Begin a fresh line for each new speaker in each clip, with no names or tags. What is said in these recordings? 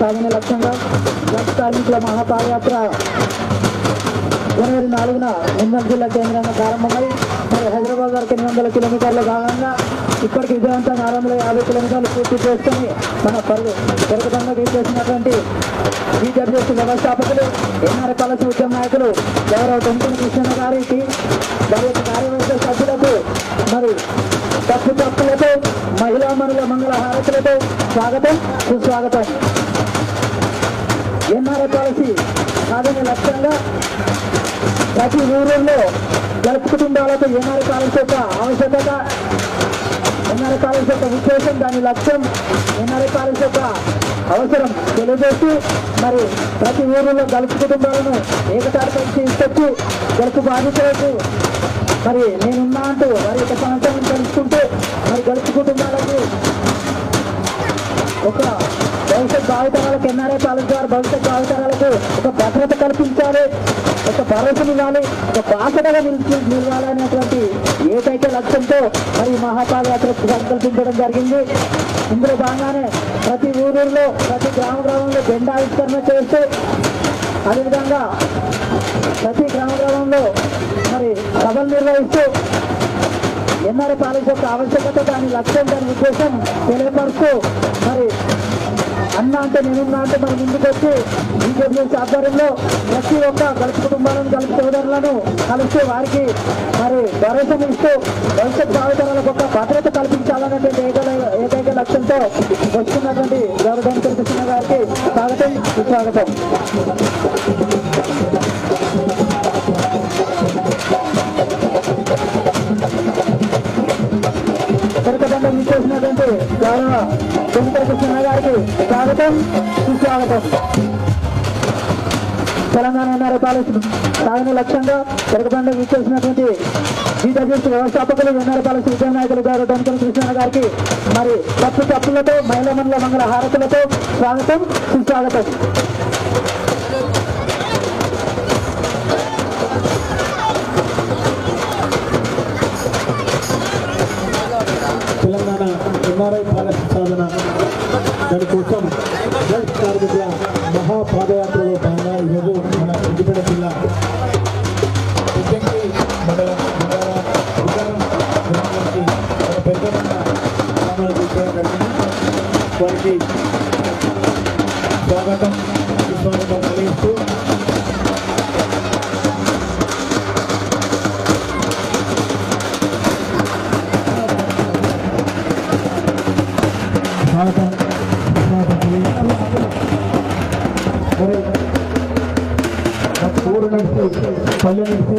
సాధన లక్ష్యంగా డ్రగ్స్ కార్మికుల మహాపాదయాత్ర జనవరి 4న నిర్మల్ జిల్లా కేంద్రంగా ప్రారంభమై మరి హైదరాబాద్ వరకు 800 కిలోమీటర్ల భాగంగా ఇప్పటికి విజయవంతంగా 650 కిలోమీటర్లు పూర్తి చేసుకొని మన పెరుగుతంగా చేసినటువంటి బీజేపీ వ్యవస్థాపకులు ఎన్ఆర్ఐ పాలసీ ఉద్యమ నాయకులు గౌరవ టెంపుల్ కృష్ణ గారికి వారి యొక్క కార్యవర్గ సభ్యులకు మరి తప్పులతో మహిళా మనుల మంగళ హారతులతో స్వాగతం సుస్వాగతం. ఎన్ఆర్ఐ పాలసీ సాధన లక్ష్యంగా ప్రతి ఊళ్ళో గల్ఫ్ కుటుంబాలకు ఎన్ఆర్ఐ పాలసీ యొక్క ఆవశ్యకత, ఎన్ఆర్ఐ పాలసీ యొక్క ఉద్దేశం, దాని లక్ష్యం, ఎన్ఆర్ఐ పాలసీ యొక్క అవసరం తెలియజేస్తూ మరి ప్రతి ఊరిలో గల్ఫ్ కుటుంబాలను ఏకతాటిపై తీసుకొచ్చి గల్ఫ్ బాధితులకు మరి నేనున్నా అంటూ వారి యొక్క సమస్యలను తెలుసుకుంటూ మరి గల్ఫ్ కుటుంబాలకు ఒక భవిష్యత్ భావితరాలకు ఎన్ఆర్ఐ పాలసీ ద్వారా భవిష్యత్ భావితరాలకు ఒక భద్రత కల్పించాలి, ఒక భరోసానివ్వాలి, ఒక బాసటగా నిలవాలనేటువంటి ఏకైక లక్ష్యంతో మరి మహాపాదయాత్ర సంకల్పించడం జరిగింది. ఇందులో భాగంగానే ప్రతి ఊరిలో ప్రతి గ్రామంలో జెండా ఆవిష్కరణ చేస్తూ అదేవిధంగా ప్రతి గ్రామంలో మరి సభలు నిర్వహిస్తూ ఎన్ఆర్ఐ పాలసీ యొక్క ఆవశ్యకత, దాని లక్ష్యం, దాని ఉద్దేశం తెలియపరుస్తూ మరి అన్న అంటే నేనున్నా అంటే మరి ముందుకు వచ్చి బీజేపీ ఆధ్వర్యంలో ప్రతి ఒక్క గల్ఫ్ కుటుంబాలను గల్ఫ్ సోదరులను కలిసి వారికి మరి భరోసా ఇస్తూ భవిష్యత్ భావితరాలకు ఒక భద్రత కల్పించాలన్నటువంటి ఏకైక లక్ష్యంతో వస్తున్నటువంటి గౌరవ కృష్ణ గారికి స్వాగతం సుస్వాగతం. కొరకదండం ఇచ్చేసినటువంటి గౌరవ కృష్ణ గారికి స్వాగతం సుస్వాగతం. తెలంగాణ ఎన్ఆర్ఐ పాలసీ సాధన లక్ష్యంగా కొరకదండం ఇచ్చేసినటువంటి బీజేపీ వ్యవస్థాపకులు ఎన్ఆర్ఐ పాలసీ ఉద్యమ నాయకులు గౌరవ టెంపుల్ కృష్ణ గారికి మరి తప్పులతో మహిళా మండల మంగళ హారతులతో స్వాగతం సుస్వాగతం.
తెలంగాణ ఎన్ఆర్ఐ పాలసీ సాధన దానికోసం గల్ఫ్ కార్మికుల మహాపాదయాత్రలో భాగంగా ఈరోజు మన సిద్దిపేట జిల్లా మండలం గ్రామానికి ఒక పెద్ద గ్రామాలు తీసుకోవడం వారికి స్వాగతం సుస్వాగతం కలిగిస్తూ ఊరు నడిచి పల్లె నడిచి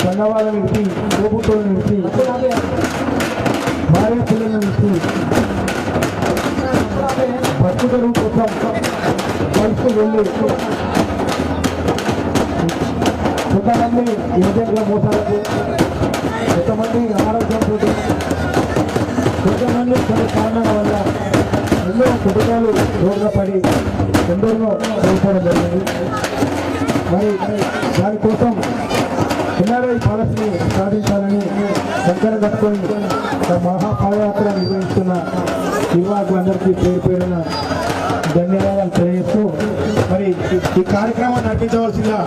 సన్నవాళ్ళ నడిచి తోబుట్టోలు నడిచి భార్య పిల్లల నుంచి బతుకుదరు కోసం గల్ఫ్ వెళ్ళి కొంతమంది ఏజెంట్ల మోసాలకు, కొంతమంది ఆరోగ్యంతో, కొంతమంది కొన్ని కారణాల వల్ల ఎన్నో కుటుంబాలు రోడ్ల పడి ఎందరినో కోల్పోవడం జరిగింది. మరి దానికోసం ఎన్ఆర్ఐ పాలసీని సాధించాలని కంకణం కట్టుకొని మహాపాదయాత్ర నిర్వహిస్తున్న నిర్వాహకులందరికీ పేరు పేరున ధన్యవాదాలు తెలియజేస్తూ మరి ఈ కార్యక్రమాన్ని నడిపించవలసిందిగా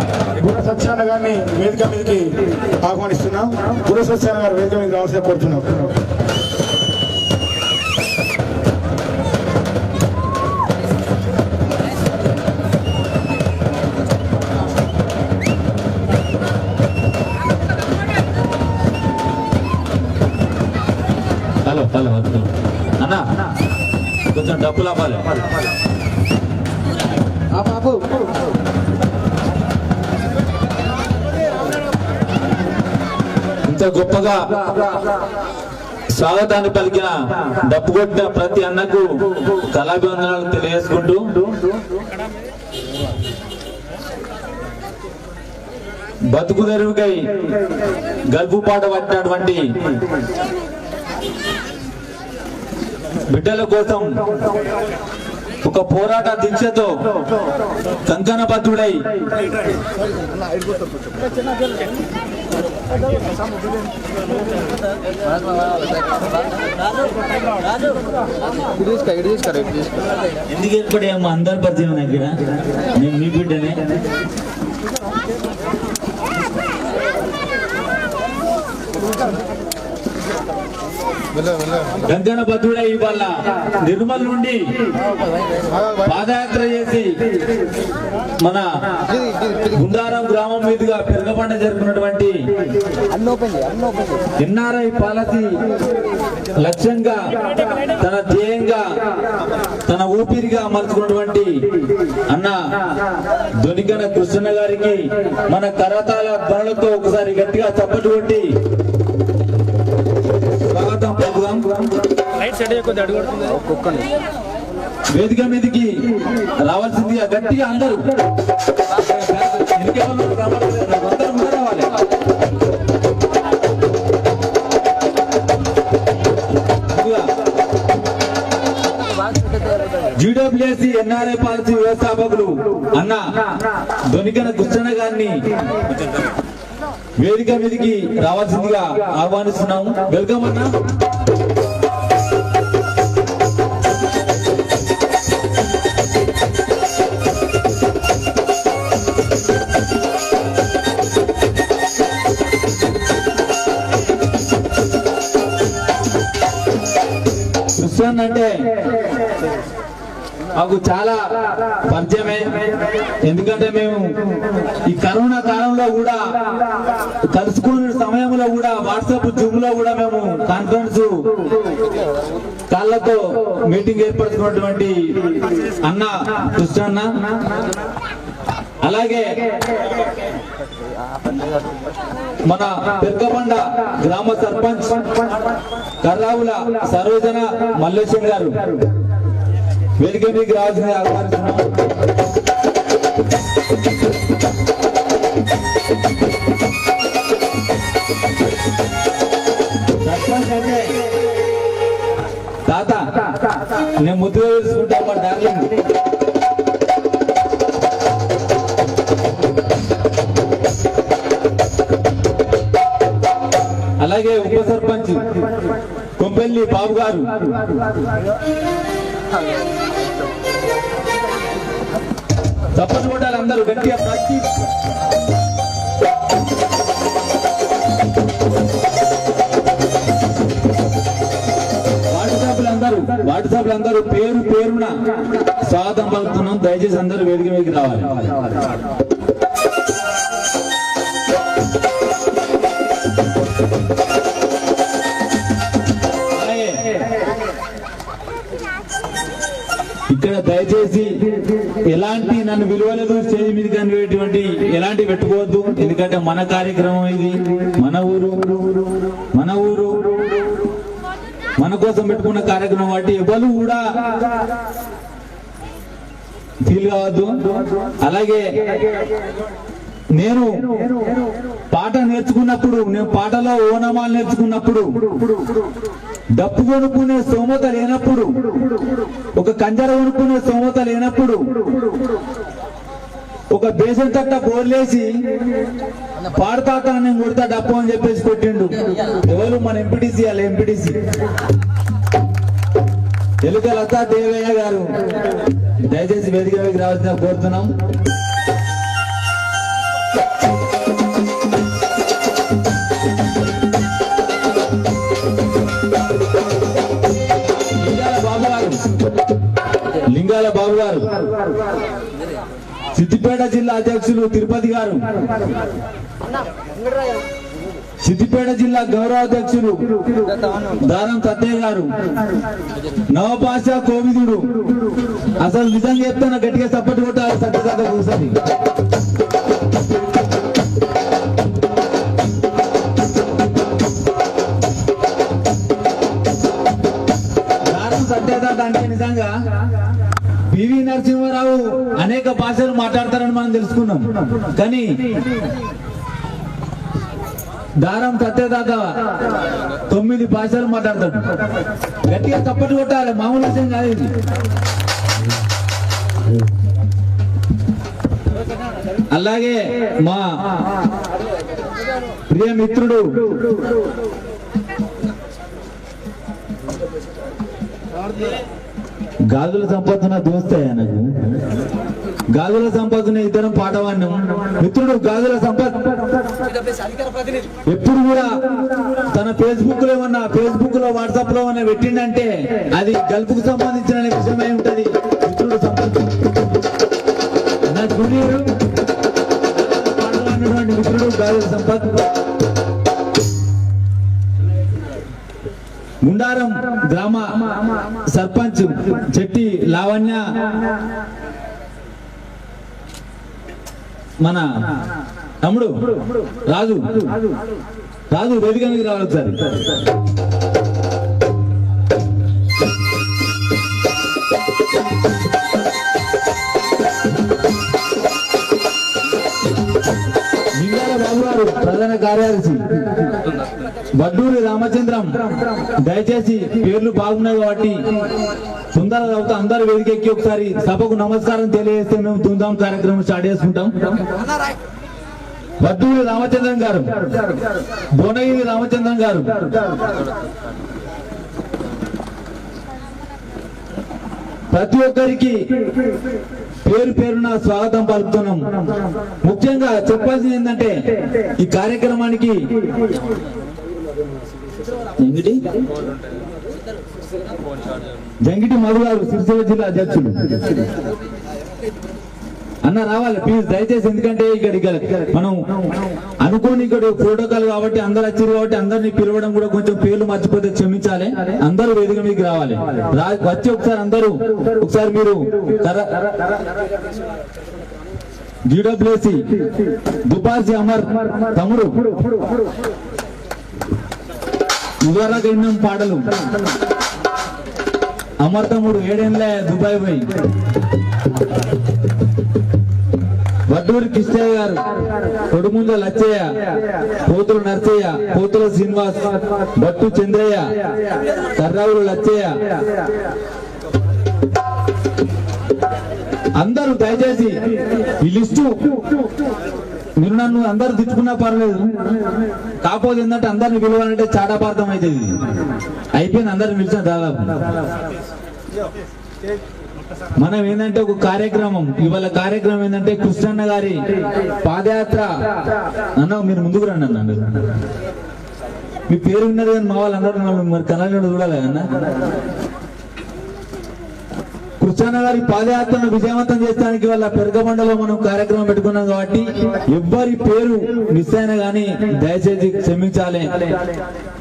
గుర సత్యనారాయణ గారిని వేదిక మీదకి ఆహ్వానిస్తున్నాం. గుర సత్యనారాయణ గారు వేదిక మీద రావాల్సిన కోరుతున్నాం.
హలో అన్న కొంచెం డబ్బులు అవ్వాలి.
బాబు
ఇంత గొప్పగా స్వాగతాన్ని పలికిన డబ్బు కొట్టిన ప్రతి అన్నకు కళాభివందనాలు తెలియజేసుకుంటూ బతుకు తెరువుకై గల్పు పాట పట్టినటువంటి బిడ్డల కోసం ఒక పోరాట దీక్షతో కంకణబద్ధుడై ఎందుకు ఏర్పడే అందరు పరిచయం ఇక్కడ నేను మీ బిడ్డనే గంగన భద్రుడే ఇవాళ నిర్మల్ నుండి పాదయాత్ర చేసి మన గుండారం గ్రామం మీదుగా పెరగబండ జరుపుకున్నటువంటి ఎన్ఆర్ఐ పాలసీ లక్ష్యంగా తన ధ్యేయంగా తన ఊపిరిగా మలుచుకున్నటువంటి అన్న దొనికన కృష్ణ గారికి మన కరతాళ ధ్వనులతో ఒకసారి గట్టిగా చప్పట్లు కొట్టి స్వాగతం పలుకుదాం. వేదిక మీదకి రావాల్సిందిగా గట్టిగా అందరూ రావాలి. జీడబ్ల్యూఎస్సీ ఎన్ఆర్ఐ పాలసీ వ్యవస్థాపకులు అన్న దొనికన కృష్ణ గారిని వేదిక మీదకి రావాల్సిందిగా ఆహ్వానిస్తున్నాము. వెల్కమ్ అన్న. కృష్ణ అంటే మాకు చాలా పరిచయమే. ఎందుకంటే మేము ఈ కరోనా కాలంలో కూడా కలుసుకునే సమయంలో కూడా వాట్సాప్ జూమ్ లో కూడా మేము కాన్ఫరెన్స్ కాళ్ళతో మీటింగ్ ఏర్పడుతున్నటువంటి అన్న కృష్ణ అన్న. అలాగే మన పెరకబండ గ్రామ సర్పంచ్ కర్రావుల సరోజన మల్లేశం గారు వేదిక మీకు రావాల్సింది ఆహ్వానిస్తున్నాం. సర్పంచ్ అంటే తాత నేను ముద్దు వేసుకుంటా మా డార్లింగ్. అలాగే ఉప సర్పంచ్ కొంపెల్లి బాబు గారు, చప్పట్లు కొట్టాలి అందరూ గట్టిగా. వార్డు సభ్యులందరూ పేరు పేరున స్వాగతం పలుకుతున్నాం. దయచేసి అందరూ వేదిక మీదకి రావాలి. ఇక్కడ దయచేసి ఎలాంటి నన్ను విలువలేదు స్టేజ్ మీద కనిపించేటువంటి ఎలాంటి పెట్టుకోవద్దు. ఎందుకంటే మన కార్యక్రమం ఇది, మన ఊరు మన కోసం పెట్టుకున్న కార్యక్రమం వాటి ఎవరు కూడా ఫీల్ కావద్దు. అలాగే నేను పాట నేర్చుకున్నప్పుడు, నేను పాటలో ఓనమాలు నేర్చుకున్నప్పుడు డప్పు కొనుక్కునే స్తోమత లేనప్పుడు, ఒక కంజర కొనుక్కునే స్తోమత లేనప్పుడు ఒక బేసం తట్ట బోర్లేసి పాడతాత నేను కొడతా డప్పు అని చెప్పేసి కొట్టిండు. ఎవరు? మన ఎంపీటీసీ. అలా ఎంపీటీసీ ఎలుక లతా దేవయ్య గారు. దయచేసి వేదిక మీదకి రావాల్సిన కోరుతున్నాం. లింగాల బాబు గారు, సిద్దిపేట జిల్లా అధ్యక్షులు తిరుపతి గారు, సిద్దిపేట జిల్లా గౌరవ అధ్యక్షులు దారం సత్తయ్య గారు, నవపాష కోవిదుడు. అసలు నిజంగా చెప్తాను, గట్టిగా సపోర్ట్ కొట్టాలి. సత్యసాగ కూర్చొని దారం సత్యదాత అంటే నిజంగా పివి నరసింహారావు అనేక భాషలు మాట్లాడతారని మనం తెలుసుకున్నాం. కానీ దారం సత్యదాత 9 భాషలు మాట్లాడతాడు. గట్టిగా తప్పట్టు కొట్టాలి, మామూలు విషయం కాదు ఇది. అలాగే మా ప్రియ మిత్రుడు గాజుల సంపత్తున దోస్తాయా నాకు గాజుల సంపత్తున ఇద్దరం పాట వాడినాం. మిత్రుడు గాజుల సంపత్ ఎప్పుడు కూడా తన ఫేస్బుక్ లో ఏమన్నా వాట్సాప్ లో ఏమన్నా పెట్టిండంటే అది గల్పుకు సంబంధించిన విషయమై ఉంటది. మిత్రుడు సంపత్ నా జూనియర్ పాట వాడినటువంటి మిత్రుడు గాజుల సంపత్. గుండారం గ్రామ సర్పంచ్ చెట్టి లావణ్య మన తమ్ముడు రాజు వేదిక మీద రావాలి ఒకసారి. నింగాల బాబు గారు ప్రధాన కార్యదర్శి, వడ్డూరి రామచంద్రం. దయచేసి పేర్లు బాగున్నాయి కాబట్టి సుందర రావుతో అందరూ వేదిక ఎక్కి ఒకసారి సభకు నమస్కారం తెలియజేస్తే మేము ధూమ్ధాం కార్యక్రమం స్టార్ట్ చేసుకుంటాం. వడ్డూరి రామచంద్రం గారు, భువనగిరి రామచంద్రం గారు, ప్రతి ఒక్కరికి పేరు పేరున స్వాగతం పలుకుతున్నాం. ముఖ్యంగా చెప్పాల్సింది ఏంటంటే ఈ కార్యక్రమానికి జంగిటి మధు గారు సిరిసిల్ల జిల్లా అధ్యక్షుడు అన్న రావాలి ప్లీజ్ దయచేసి. ఎందుకంటే ఇక్కడ మనం అనుకోని ఇక్కడ ప్రోటోకాల్ కాబట్టి అందరు వచ్చారు కాబట్టి అందరినీ పిలవడం కూడా కొంచెం పేర్లు మర్చిపోతే క్షమించాలి. అందరూ వేదిక మీదకి రావాలి. వచ్చి ఒకసారి అందరూ ఒకసారి మీరు జీడబ్ల్యూసి దుబాసి అమర్ తమ్ముడు ఇదివరకు ఎన్నో పాటలు అమర్ తమ్ముడు ఏడేళ్ళ దుబాయ్ పోయి. వడ్డూరి కృష్ణయ్య గారు, కొడుముంజ లచ్చయ్య, పోతుల నర్సయ్య, పోతుల శ్రీనివాస్, భట్టు చంద్రయ్య, కర్రావులు లచ్చయ్య, అందరూ దయచేసి ఈ లిస్టు మీరు నన్ను అందరు తిట్టుకున్నా పర్లేదు, కాకపోతే ఏంటంటే అందరిని పిలవాలంటే చాటాపార్థం అవుతుంది. అయిపోయింది అందరిని పిలిచిన దాదాపు. మనం ఏంటంటే ఒక కార్యక్రమం ఇవాళ కార్యక్రమం ఏంటంటే కృష్ణన్న గారి పాదయాత్ర. అన్న మీరు ముందుకు రండి అన్న, మీ పేరు విన్నది కానీ మా వాళ్ళందరూ మరి కన్నడ చూడాలి అన్న. కృష్ణన్న గారి పాదయాత్రను విజయవంతం చేయడానికి వాళ్ళ పెరగబండలో మనం కార్యక్రమం పెట్టుకున్నాం కాబట్టి ఎవ్వరి పేరు మిస్ అయినా గానీ దయచేసి క్షమించాలి.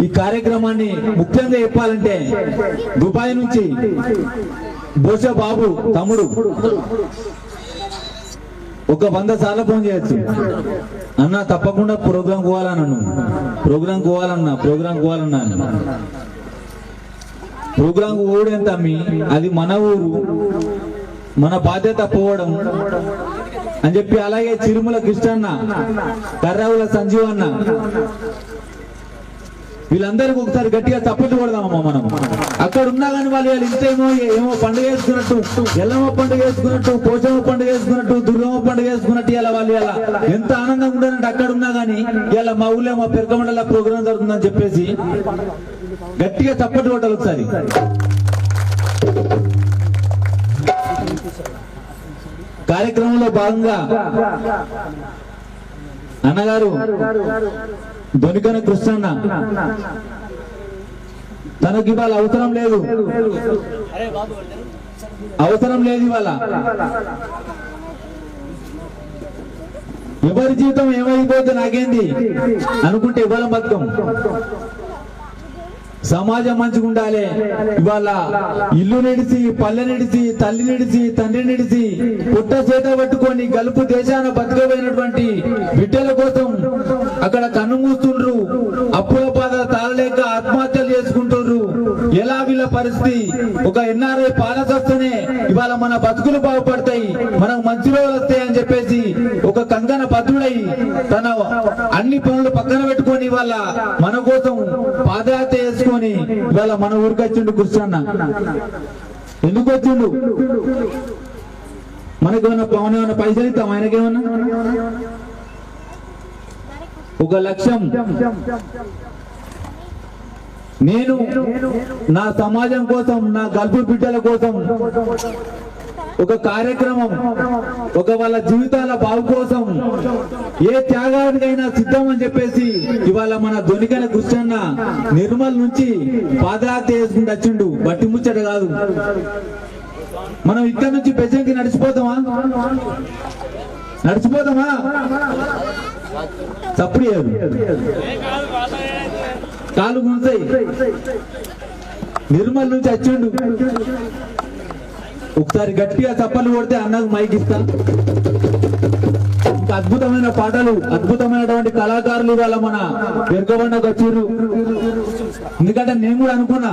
ఈ కార్యక్రమాన్ని ముఖ్యంగా చెప్పాలంటే దుబాయ్ నుంచి బోషా బాబు తమ్ముడు ఒక 100 సార్లు ఫోన్ చేయొచ్చు అన్న తప్పకుండా ప్రోగ్రాం పోవాలన్నా, ప్రోగ్రాం పోవాలన్నా ప్రోగ్రాం పోవడం ఎంత అది మన ఊరు మన బాధ్యత పోవడం అని చెప్పి. అలాగే చిరుమల కృష్ణన్న, కర్రావుల సంజీవన్న, వీళ్ళందరికీ ఒకసారి గట్టిగా చప్పట్లు కొడదామమ్మా మనం. అక్కడ ఉన్నా కానీ వాళ్ళు ఇంతేమో ఏమో పండుగ వేసుకున్నట్టు, ఎల్లమ్మ పండుగ వేసుకున్నట్టు, పోచమ్మ పండుగ వేసుకున్నట్టు, దుర్గమ్మ పండుగ వేసుకున్నట్టు ఇలా వాళ్ళు ఇలా ఎంత ఆనందంగా ఉండాలంటే అక్కడ ఉన్నా కానీ ఇలా మా ఊళ్ళో మా పెరకమండల ప్రోగ్రాం జరుగుతుందని చెప్పేసి గట్టిగా చప్పట్లు కొట్టాలి ఒకసారి. కార్యక్రమంలో భాగంగా అన్నగారు దొనికన కృష్ణన్న తనకి ఇవాళ అవసరం లేదు ఇవాళ. ఎవరి జీవితం ఏమైపోతే నాకేంది అనుకుంటే ఇవాళ బతుకం. సమాజం మంచిగా ఉండాలి. ఇవాళ ఇల్లు నిడిసి, పల్లె నిడిసి, తల్లి నిడిసి, తండ్రి నిడిసి, పుట్ట చేత పట్టుకొని గలుపు దేశాన బతకబోయినటువంటి బిడ్డల కోసం అక్కడ కన్ను మూస్తుండ్రు, అప్పుల బాధ తాళలేక ఆత్మహత్యలు చేసుకుంటున్నారు. ఎలా వీళ్ళ పరిస్థితి? ఒక ఎన్ఆర్ఐ పాలసొస్తేనే ఇవాళ మన బతుకులు బాగుపడతాయి, మనకు మంచి రోజులు వస్తాయి అని చెప్పేసి ఒక కంగన బద్దుడై తన అన్ని పనులు పక్కన పెట్టుకొని ఇవాళ మన కోసం పాదయాత్ర చేసుకొని ఇవాళ మన ఊరికి వచ్చిండు కృష్ణన్న. ఎందుకు వచ్చిండు? మనకేమన్నా పవన్ ఏమన్నా పైసలు ఇస్తాం ఆయనకేమన్నా? ఒక లక్ష్యం, నేను నా సమాజం కోసం, నా గల్పు బిడ్డల కోసం ఒక కార్యక్రమం, ఒక వాళ్ళ జీవితాల బాగు కోసం ఏ త్యాగానికైనా సిద్ధం అని చెప్పేసి ఇవాళ మన దొనికల కృష్ణన్న నిర్మల్ నుంచి పాదయాత్ర చేసుకుంటూ వచ్చిండు. బట్టి ముచ్చట కాదు. మనం ఇక్కడ నుంచి బెజ్జంకి నడిచిపోతామా? చప్పుడు కాలు గుంజాయి. నిర్మల్ నుంచి వచ్చిండు. ఒకసారి గట్టిగా చప్పలు కొడితే అన్నకు మైక్ ఇస్తా. ఇంకా అద్భుతమైన పాటలు, అద్భుతమైనటువంటి కళాకారులు ఇవాళ మన పెరగబండకు వచ్చారు. ఎందుకంటే నేను కూడా అనుకున్నా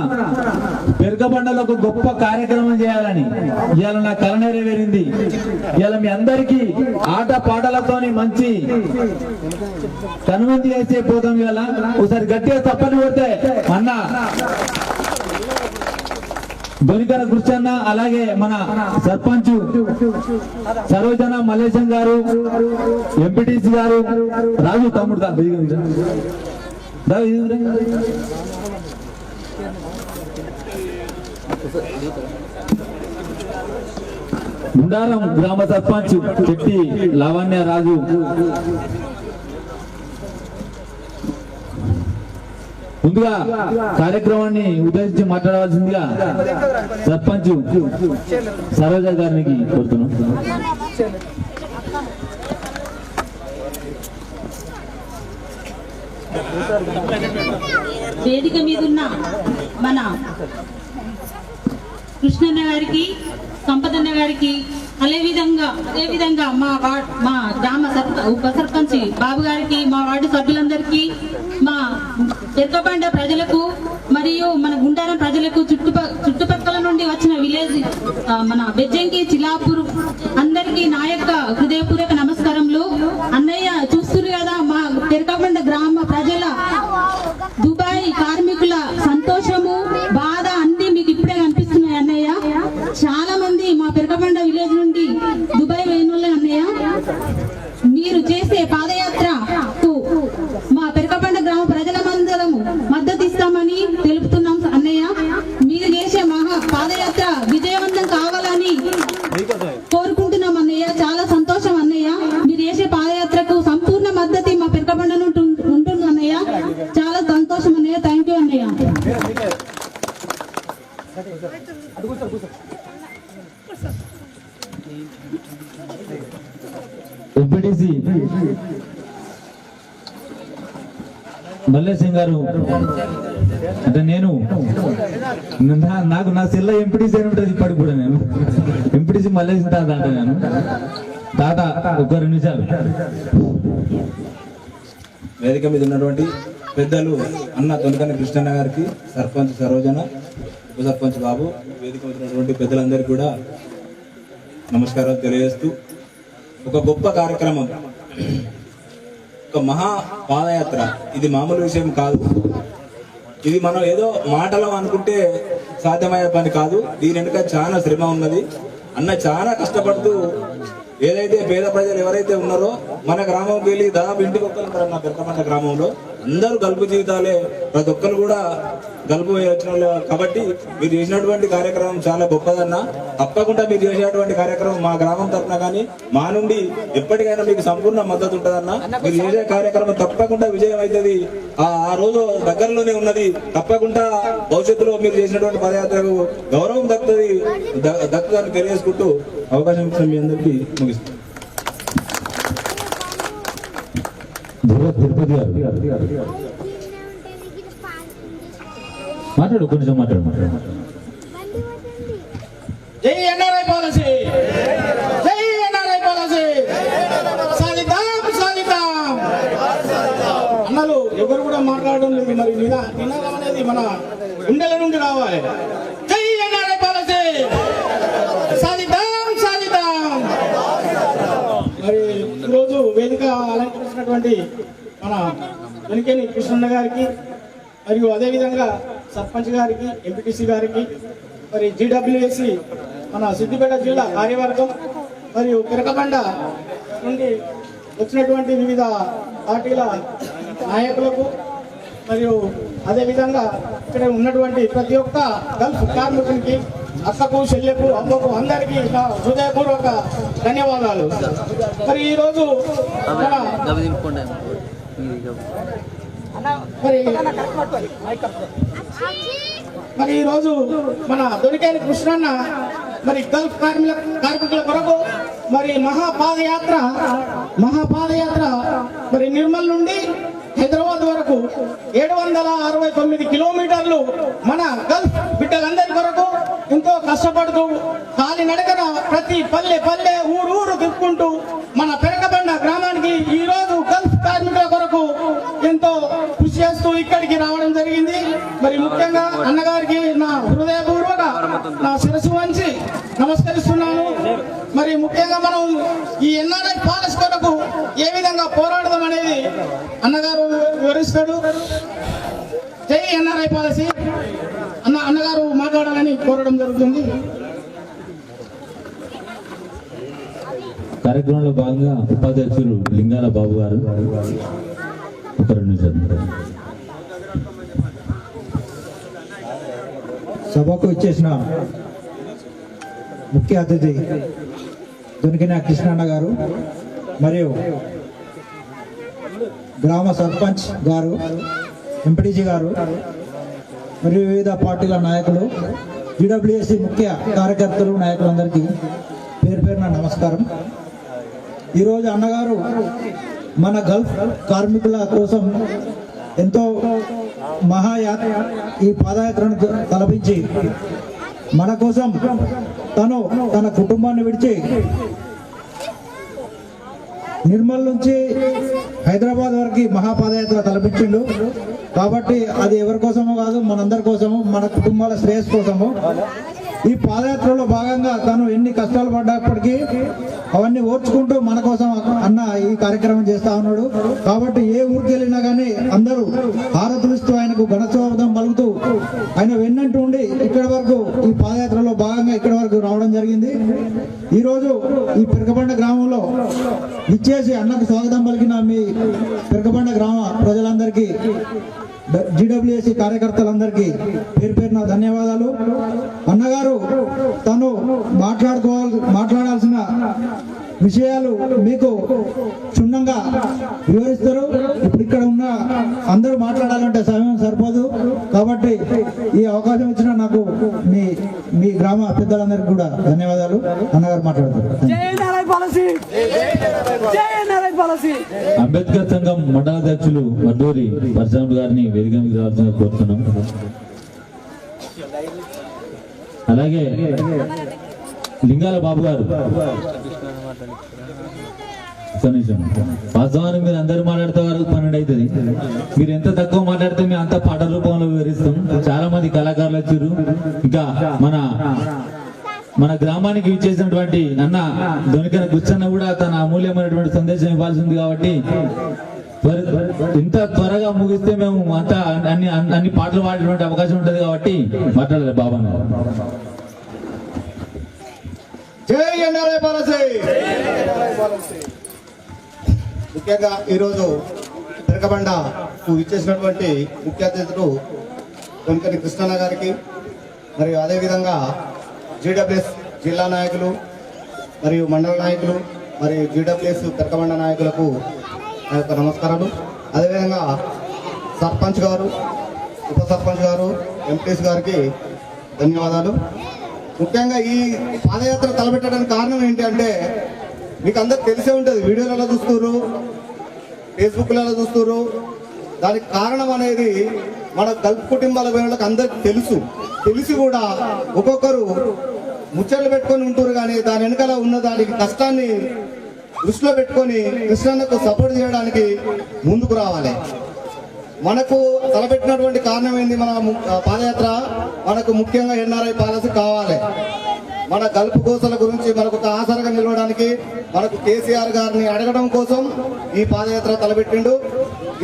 పెరగబండలో ఒక గొప్ప కార్యక్రమం చేయాలని. ఇవాళ నా కళ నెరవేరింది. ఇవాళ మీ అందరికీ ఆట పాటలతోని మంచి కనువిందు చేసే పోతాం. ఇవాళ ఒకసారి గట్టిగా చప్పలు కొడితే అన్న దొనికల కృష్ణన్న, అలాగే మన సర్పంచ్ సరోజన మల్లేశం గారు, ఎంపీటీసీ గారు, రాజు తమ్ముడు గుండారం గ్రామ సర్పంచ్ చెట్టి లావణ్య రాజు, ముందుగా కార్యక్రమాన్ని ఉద్దేశించి మాట్లాడవలసిందిగా సర్పంచ్ సరోజ గారికి కోరుతున్నాం.
వేదిక మీద ఉన్న మన కృష్ణన్న గారికి, సంపదన్న గారికి, అదేవిధంగా మా గ్రామ ఉప సర్పంచ్ బాబు గారికి, మా వార్డు సభ్యులందరికీ, మా పెరగబండ ప్రజలకు మరియు మన గుండారం ప్రజలకు, చుట్టుపక్కల నుండి వచ్చిన విలేజ్ మన బెజ్జంకి, చిలాపూర్ అందరికీ నా యొక్క హృదయపూర్వక నమస్కారములు. అన్నయ్య చూస్తున్నారు కదా, మా పెరగబండ గ్రామ ప్రజల దుబాయ్ కార్మికుల సంతోషము, బాధ అన్ని మీకు ఇప్పుడే కనిపిస్తున్నాయి అన్నయ్య. చాలా మంది మా పెరగబండ విలేజ్ నుండి దుబాయ్ పోయిన వాళ్ళే అన్నయ్య. మీరు చేసే పాదయాత్రకు మా పెరగబండ గ్రామ ప్రజలమందరము మద్దతు ఇస్తామని తెలుపుతున్నాం అన్నయ్య. మీరు చేసే పాదయాత్ర విజయవంతం కావాలని కోరుకుంటున్నాం అన్నయ్య. చాలా సంతోషం అన్నయ్య. మీరు చేసే పాదయాత్రకు సంపూర్ణ మద్దతు మా పెరగబండ నుండి ఉంటుంది అన్నయ్య. చాలా సంతోషం అన్నయ్య. థ్యాంక్ యూ అన్నయ్య.
ఎంపీటీసీ మల్లేశం గారు అంటే నేను నాకు నా సెల్ల ఎంపీటీసీ అని ఉంటుంది ఇప్పటికి కూడా. నేను ఎంపీటీసీ మల్లేశం తాత అంటే నేను తాత ఒక 2 నిమిషాలు.
వేదిక మీద ఉన్నటువంటి పెద్దలు అన్న దొనికల కృష్ణన్న గారికి, సర్పంచ్ సరోజన, ఉప సర్పంచ్ బాబు, వేదిక మీద ఉన్నటువంటి పెద్దలందరికీ కూడా నమస్కారాలు తెలియజేస్తూ, ఒక గొప్ప కార్యక్రమం, ఒక మహా పాదయాత్ర. ఇది మామూలు విషయం కాదు. ఇది మనం ఏదో మాటలు అనుకుంటే సాధ్యమయ్యే పని కాదు. దీని వెనుక చాలా శ్రమ ఉన్నది. అన్న చాలా కష్టపడుతూ ఏదైతే పేద ప్రజలు ఎవరైతే ఉన్నారో మన గ్రామంకి వెళ్ళి దాదాపు ఇంటికి ఒక్కరు అన్న పెరగబండ గ్రామంలో అందరూ గల్పు జీవితాలే. ప్రతి ఒక్కరు కూడా గల్పు వచ్చిన కాబట్టి మీరు చేసినటువంటి కార్యక్రమం చాలా గొప్పదన్న. తప్పకుండా మీరు చేసేటువంటి కార్యక్రమం మా గ్రామం తరఫున కానీ మా నుండి ఎప్పటికైనా మీకు సంపూర్ణ మద్దతు ఉంటుందన్న. మీరు చేసే కార్యక్రమం తప్పకుండా విజయం అవుతుంది. ఆ రోజు దగ్గరలోనే ఉన్నది. తప్పకుండా భవిష్యత్తులో మీరు చేసినటువంటి పదయాత్రకు గౌరవం దక్కుదని తెలియజేసుకుంటూ అవకాశం ఇచ్చిన మీ అందరికీ ముగిస్తాం.
మాట్లాడు కొంచెం మాట్లాడు.
జై ఎన్ఆర్ఐ పాలసీ, జై ఎన్ఆర్ఐ పాలసీ, సాధిద్దాం సాధిద్దాం. అన్నలు ఎవరు కూడా మాట్లాడడం లేదు. మరి నినాదం అనేది మన గుండెల నుండి రావాలి. జై ఎన్ఆర్ఐ పాలసీ, సాధిద్దాం సాధిద్దాం. మరి ఈరోజు వేదిక అలంకరించినటువంటి మన దొనికల కృష్ణన్న గారికి మరియు అదేవిధంగా సర్పంచ్ గారికి, ఎంపీటీసీ గారికి, మరి జీడబ్ల్యూఎస్సి మన సిద్దిపేట జిల్లా కార్యవర్గం, మరియు పిరకబండ నుండి వచ్చినటువంటి వివిధ పార్టీల నాయకులకు మరియు అదేవిధంగా ఇక్కడ ఉన్నటువంటి ప్రతి ఒక్క గల్ఫ్ కార్మికునికి, అక్కకు, చెల్లెకు, అమ్మకు అందరికీ నా హృదయపూర్వక ధన్యవాదాలు. మరి ఈరోజు మరి ఈరోజు మన దొరికేని కృష్ణన్న మరి గల్ఫ్ కార్మికుల కొరకు మరి మహాపాదయాత్ర మరి నిర్మల్ నుండి హైదరాబాద్ వరకు 769 కిలోమీటర్లు మన గల్ఫ్ బిడ్డలందరి కొరకు ఎంతో కష్టపడుతూ కాలినడకన ప్రతి పల్లె ఊరు తిప్పుకుంటూ మన పెరకబండ గ్రామానికి ఈ రోజు గల్ఫ్ కార్మికుల కొరకు ఎంతో కృషి చేస్తూ ఇక్కడికి రావడం జరిగింది. మరి ముఖ్యంగా అన్నగారికి నా హృదయపూర్వక నా శిరస్సు వంచి నమస్కరిస్తున్నాను. మరి ముఖ్యంగా మనం ఈ ఎన్ఆర్ఐ పాలసీ కొరకు ఏ విధంగా పోరాడదాం అనేది అన్నగారు వివరిస్తాడు. జై ఎన్ఆర్ఐ పాలసీ అన్నగారు మాట్లాడాలని కోరడం జరుగుతుంది.
కార్యక్రమంలో భాగంగా ఉపాధ్యక్షులు లింగాల బాబు గారు ఒక 2 నిమిషాలు.
సభకు ఇచ్చేసిన ముఖ్య అతిథి దొనికిన కృష్ణన్న గారు మరియు గ్రామ సర్పంచ్ గారు, ఎంపీటీసీ గారు మరియు వివిధ పార్టీల నాయకులు, జీడబ్ల్యూఎస్సీ ముఖ్య కార్యకర్తలు, నాయకులందరికీ పేరు పేరున నమస్కారం. ఈరోజు అన్నగారు మన గల్ఫ్ కార్మికుల కోసం ఎంతో మహాయాత్ర ఈ పాదయాత్రను తలపించి మన కోసం తన కుటుంబాన్ని విడిచి నిర్మల్ నుంచి హైదరాబాద్ వరకు మహాపాదయాత్ర తలపించిండు. కాబట్టి అది ఎవరి కోసమో కాదు, మనందరి కోసము, మన కుటుంబాల శ్రేయస్ కోసము. ఈ పాదయాత్రలో భాగంగా తను ఎన్ని కష్టాలు పడ్డప్పటికీ అవన్నీ ఓర్చుకుంటూ మన కోసం అన్న ఈ కార్యక్రమం చేస్తా ఉన్నాడు. కాబట్టి ఏ ఊరికి వెళ్ళినా కానీ అందరూ హారతులిస్తూ ఆయనకు ఘనస్వాగతం పలుకుతూ ఆయన వెన్నంటూ ఉండి ఇక్కడి వరకు ఈ పాదయాత్రలో భాగంగా ఇక్కడి వరకు రావడం జరిగింది. ఈరోజు ఈ పెరకబండ గ్రామంలో ఇచ్చేసి అన్నకు స్వాగతం పలికిన మీ పెరకబండ గ్రామ ప్రజలందరికీ, జీడబ్ల్యూఎస్సీ కార్యకర్తలందరికీ పేరు పేరున ధన్యవాదాలు. అన్నగారు తను మాట్లాడాల్సిన విషయాలు మీకు క్షుణ్ణంగా వివరిస్తారు. ఇప్పుడు ఇక్కడ ఉన్న అందరూ మాట్లాడాలంటే సమయం సరిపోదు. కాబట్టి ఈ అవకాశం ఇచ్చిన నాకు మీ గ్రామ పెద్దలందరికీ కూడా ధన్యవాదాలు. అన్నగారు మాట్లాడతారు.
అంబేద్కర్ సంఘం మండలాధ్యక్షులు వడ్డూరి పరశురాములు గారిని వేదికకి రావాల్సిందిగా కోరుతున్నాం. అలాగే లింగాల బాబు గారు, వాస్తవానికి మీరు అందరూ మాట్లాడితే వరకు 12 అవుతుంది. మీరు ఎంత తక్కువ మాట్లాడితే మేము అంత పాట రూపంలో వివరిస్తాం. చాలా మంది కళాకారులు వచ్చారు. ఇంకా మన గ్రామానికి ఇచ్చేసినటువంటి అన్న దొనికన గుచ్చన్న కూడా తన అమూల్యమైనటువంటి సందేశం ఇవ్వాల్సి ఉంది. కాబట్టి ఇంత త్వరగా ముగిస్తే మేము అంతా అన్ని పాటలు పాడేటువంటి అవకాశం ఉంటుంది. కాబట్టి మాట్లాడాలి బాబా.
జై ఎన్ఆర్ఐ పాలసీ. ముఖ్యంగా ఈరోజు పెరకబండకు ఇచ్చేసినటువంటి ముఖ్య అతిథులు దొనికని కృష్ణన్న గారికి, మరియు అదేవిధంగా జీడబ్ల్యూఎస్ జిల్లా నాయకులు మరియు మండల నాయకులు మరియు జీడబ్ల్యూఎస్ పెరకబండ నాయకులకు నా యొక్క నమస్కారాలు. అదేవిధంగా సర్పంచ్ గారు, ఉప సర్పంచ్ గారు, ఎంపీస్ గారికి ధన్యవాదాలు. ముఖ్యంగా ఈ పాదయాత్ర తలపెట్టడానికి కారణం ఏంటి అంటే, మీకు అందరికి తెలిసే ఉంటుంది, వీడియోలలో చూస్తున్నారు, ఫేస్బుక్లలో చూస్తున్నారు. దానికి కారణం అనేది మన గల్ఫ్ కుటుంబాల వాళ్ళకి అందరికి తెలిసి కూడా ఒక్కొక్కరు ముచ్చట్లు పెట్టుకొని ఉంటారు. కానీ దాని వెనకాల ఉన్న దానికి కష్టాన్ని దృష్టిలో పెట్టుకొని కృష్ణన్నకు సపోర్ట్ చేయడానికి ముందుకు రావాలి. మనకు తలపెట్టినటువంటి కారణం ఏంది? మన పాదయాత్ర మనకు ముఖ్యంగా ఎన్ఆర్ఐ పాలసీ కావాలి. మన గల్ఫ్ కోసల గురించి మనకు ఒక ఆసరగా నిలవడానికి మనకు కేసీఆర్ గారిని అడగడం కోసం ఈ పాదయాత్ర తలపెట్టిండు.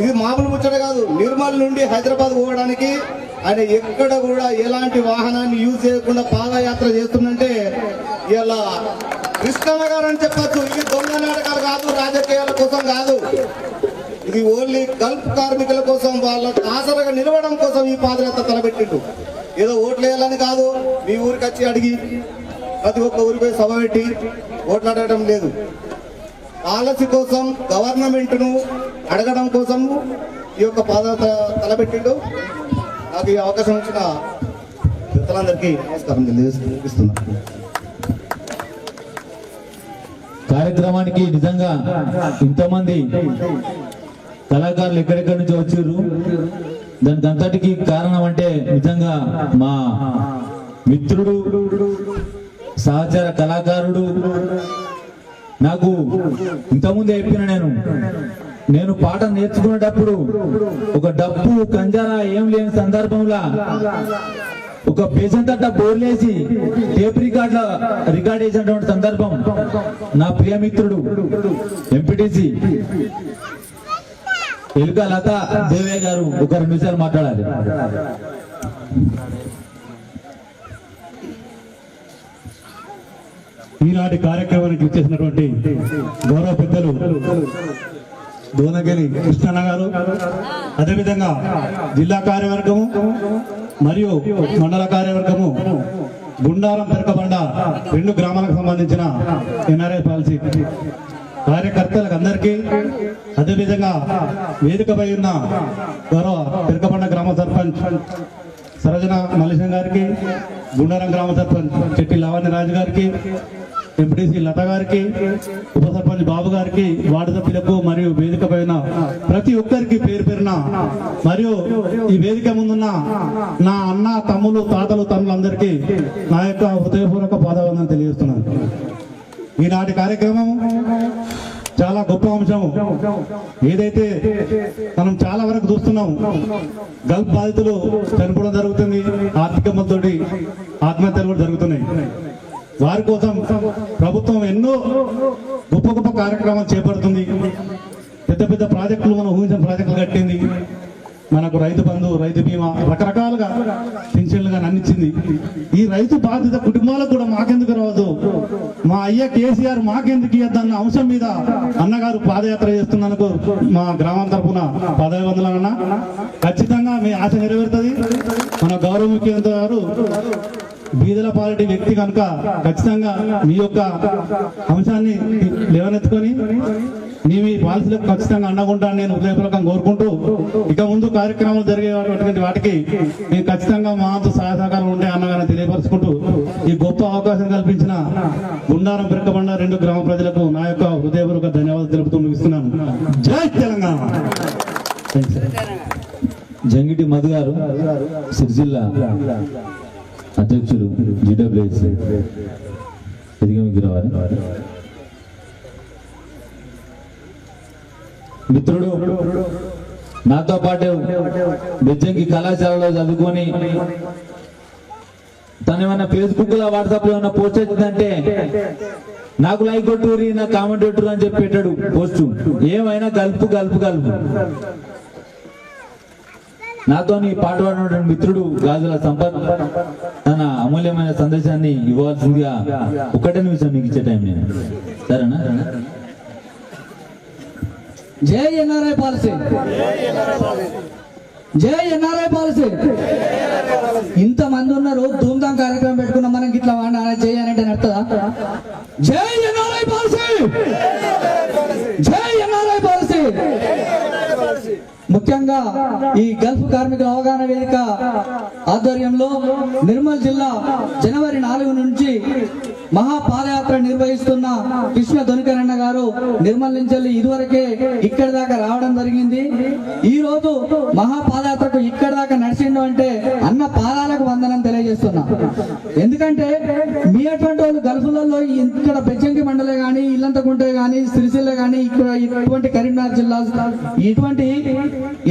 ఇది మామూలు ముచ్చట కాదు. నిర్మల్ నుండి హైదరాబాద్ పోవడానికి ఆయన ఎక్కడ కూడా ఎలాంటి వాహనాన్ని యూజ్ చేయకుండా పాదయాత్ర చేస్తుందంటే ఇలా
కృష్ణన్న గారు అని చెప్పచ్చు. ఇది దొంగ నాటకాలు కాదు, రాజకీయాల కోసం కాదు. ఇది ఓన్లీ గల్ఫ్ కార్మికుల కోసం, వాళ్ళ ఆసరగా నిలవడం కోసం ఈ పాదయాత్ర తలపెట్టిండు. ఏదో ఓట్లు వేయాలని కాదు, మీ ఊరికి వచ్చి అడిగి ప్రతి ఒక్క ఊరిపై సభ పెట్టి ఓట్లాడటం లేదు. పాలసీ కోసం, గవర్నమెంట్ను అడగడం కోసం ఈ యొక్క పాదయాత్ర తలపెట్టిండు. నాకు ఈ అవకాశం ఇచ్చిన పెద్దలందరికీ నమస్కారం తెలియజేస్తున్నాను.
కార్యక్రమానికి నిజంగా ఇంతమంది కళాకారులు ఎక్కడెక్కడి నుంచి వచ్చారు. దానికి అంతటికి కారణం అంటే నిజంగా మా మిత్రుడు, సహచర కళాకారుడు. నాకు ఇంతకుముందే చెప్పిన, నేను పాట నేర్చుకునేటప్పుడు ఒక డప్పు కంజరా ఏం లేని సందర్భంలో ఒక పేషెంట్ అట్లా బోర్లేసి టేప్ రికార్డ్ చేసినటువంటి సందర్భం నా ప్రియమిత్రుడు ఎంపీటీసీ ఎలుక లత దేవయ్య గారు ఒక 2 నిమిషాలు మాట్లాడాలి.
ఈనాటి కార్యక్రమానికి ఇచ్చేసినటువంటి గౌరవ పెద్దలు దోనగిరి కృష్ణన్న గారు, అదేవిధంగా జిల్లా కార్యవర్గము మరియు మండల కార్యవర్గము, గుండారం పెరకబండ 2 గ్రామాలకు సంబంధించిన ఎన్ఆర్ఐ పాలసీ కార్యకర్తలకు అందరికీ, అదేవిధంగా వేదికపై ఉన్న గౌరవ పెరకబండ గ్రామ సర్పంచ్ సరోజన మల్లేశం గారికి, గుండారం గ్రామ సర్పంచ్ చెట్టి లావణ్య రాజు గారికి, ఎంపీటీసీ లత గారికి, ఉప సర్పంచ్ బాబు గారికి, వార్డు సభ్యులకు మరియు వేదిక పైన ప్రతి ఒక్కరికి పేరు పేరున, మరియు ఈ వేదిక ముందున్న నా అన్న, తమ్ములు, తాతలు, తమ్ములందరికీ నా యొక్క హృదయపూర్వక పాదవందనం తెలియజేస్తున్నాను. ఈనాటి కార్యక్రమం చాలా గొప్ప అంశము. ఏదైతే మనం చాలా వరకు చూస్తున్నాం, గల్ఫ్ బాధితులు చనిపోవడం జరుగుతుంది, ఆర్థిక మద్దతు ఆత్మహత్యలు కూడా జరుగుతున్నాయి. వారి కోసం ప్రభుత్వం ఎన్నో గొప్ప గొప్ప కార్యక్రమాలు చేపడుతుంది. పెద్ద పెద్ద ప్రాజెక్టులు, మనం ఊహించిన ప్రాజెక్టులు కట్టింది. మనకు రైతు బంధు, రైతు బీమా, రకరకాలుగా పింఛన్లుగా అందించింది. ఈ రైతు బాధిత కుటుంబాలకు కూడా మాకెందుకు రావద్దు, మా అయ్య కేసీఆర్ మాకెందుకు ఇవ్వద్దన్న అంశం మీద అన్నగారు పాదయాత్ర చేస్తున్నందుకు మా గ్రామం తరఫున పదవివందలన్నా. ఖచ్చితంగా మీ ఆశ నెరవేరుతుంది. మన గౌరవ ముఖ్యమంత్రి గారు బీదల పాలిటీ వ్యక్తి కనుక ఖచ్చితంగా మీ యొక్క అంశాన్ని లేవనెత్తుకొని మీ పాలసీలకు ఖచ్చితంగా అండగుంటాను నేను హృదయపూర్వకంగా కోరుకుంటూ, ఇక ముందు కార్యక్రమాలు జరిగేటువంటి వాటికి నేను ఖచ్చితంగా మా వంతు సహాయ సహకారం ఉంటే అన్నగారిని తెలియపరుచుకుంటూ, ఈ గొప్ప అవకాశం కల్పించిన గుండారం పెరకబండ 2 గ్రామ ప్రజలకు నా యొక్క హృదయపూర్వక ధన్యవాదాలు తెలుపుతూ ముగిస్తున్నాను. జై తెలంగాణ.
జంగిటి మధు గారు, సిరిసిల్ల అధ్యక్షులు, GWS రావాలి. మిత్రుడు నాతో పాటు బెజ్జంకి కళాశాలలో చదువుకొని తను ఏమన్నా ఫేస్బుక్ లో, వాట్సాప్ లో ఏమన్నా పోస్ట్ వచ్చిందంటే నాకు లైక్ కొట్టుర్రి, నాకు కామెంట్ కొట్టుర్రి అని చెప్పి పెట్టాడు పోస్ట్. ఏమైనా గల్పు గల్పు గల్పు. నాతో పాట పాడినటువంటి మిత్రుడు గాజుల సంపత్ తన అమూల్యమైన సందేశాన్ని ఇవ్వాల్సిందిగా 1 నిమిషం మీకు ఇచ్చే టైం నేను. సరేనా?
జై ఎన్ఆర్ఐ పాలసీ, జై ఎన్ఆర్ఐ పాలసీ. ఇంతమంది ఉన్నారు, ధూమ్ధాం కార్యక్రమం పెట్టుకున్నాం, మనం ఇట్లా చేయాలంటే నడుతుందా? జై ఎన్ఆర్ఐ పాలసీ, జై ఎన్ఆర్ఐ పాలసీ. ముఖ్యంగా ఈ గల్ఫ్ కార్మికుల అవగాహన వేదిక ఆధ్వర్యంలో నిర్మల్ జిల్లా జనవరి 4 నుంచి మహాపాదయాత్ర నిర్వహిస్తున్న కృష్ణ దొనికరన్న గారు నిర్మల్ నుంచి ఇదివరకే ఇక్కడి దాకా రావడం జరిగింది. ఈ రోజు మహాపాదయాత్రకు ఇక్కడి దాకా నడిచిండు అంటే అన్న పాదాలకు వందనం తెలియజేస్తున్నా. ఎందుకంటే మీ అటువంటి వాళ్ళు గల్ఫ్లలో ఇక్కడ బెజ్జంకి మండలే గాని, ఇల్లంతకుంటే గాని, సిరిసిల్ల గాని, ఇక్కడ ఇటువంటి కరీంనగర్ జిల్లా ఇటువంటి,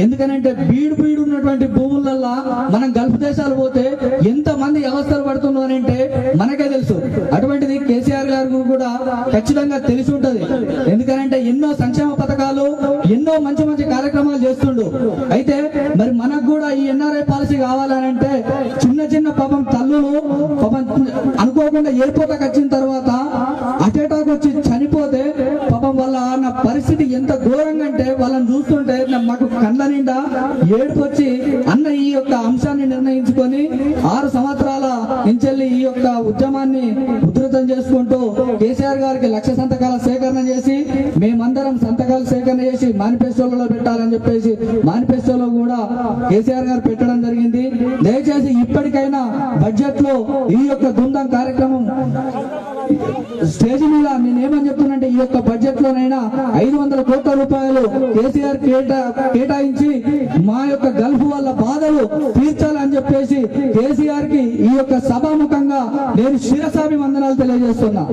ఎందుకనంటే బీడు ఉన్నటువంటి భూములల్లో మనం గల్ఫ్ దేశాలు పోతే ఎంత మంది అవస్థలు పడుతున్నారంటే మనకే తెలుసు. అటువంటిది కేసీఆర్ గారు కూడా ఖచ్చితంగా తెలిసి ఉంటది. ఎందుకంటే ఎన్నో సంక్షేమ పథకాలు, ఎన్నో మంచి మంచి కార్యక్రమాలు చేస్తుండు. అయితే మరి మనకు కూడా ఈ ఎన్ఆర్ఐ పాలసీ కావాలంటే చిన్న పాపం తల్లులు పాపం అనుకోకుండా ఎయిర్పోర్ట్కి వచ్చిన తర్వాత అటేట
నిండా ఏడుపొచ్చి అన్న ఈ యొక్క అంశాన్ని నిర్ణయించుకొని 6 సంవత్సరాల నుంచెల్లి ఈ యొక్క ఉద్యమాన్ని ఉధృతం చేసుకుంటూ కేసీఆర్ గారికి 1,00,000 సంతకాల సేకరణ చేసి మేమందరం సంతకాలు సేకరణ చేసి మేనిఫెస్టోలలో పెట్టాలని చెప్పేసి మేనిఫెస్టోలో కూడా కేసీఆర్ గారు పెట్టడం జరిగింది. దయచేసి ఇప్పటికైనా బడ్జెట్ లో ఈ యొక్క దుందం కార్యక్రమం స్టేజ్ మీద నేనేమని చెప్తున్నంటే ఈ యొక్క బడ్జెట్ లోనైనా 500 కోట్ల రూపాయలు కేసీఆర్ కేటాయించి మా యొక్క గల్ఫ్ వల్ల బాధలు తీర్చాలని చెప్పేసి కేసీఆర్ కి ఈ యొక్క సభాముఖంగా నేను శిరసాభివందనాలు తెలియజేస్తున్నా.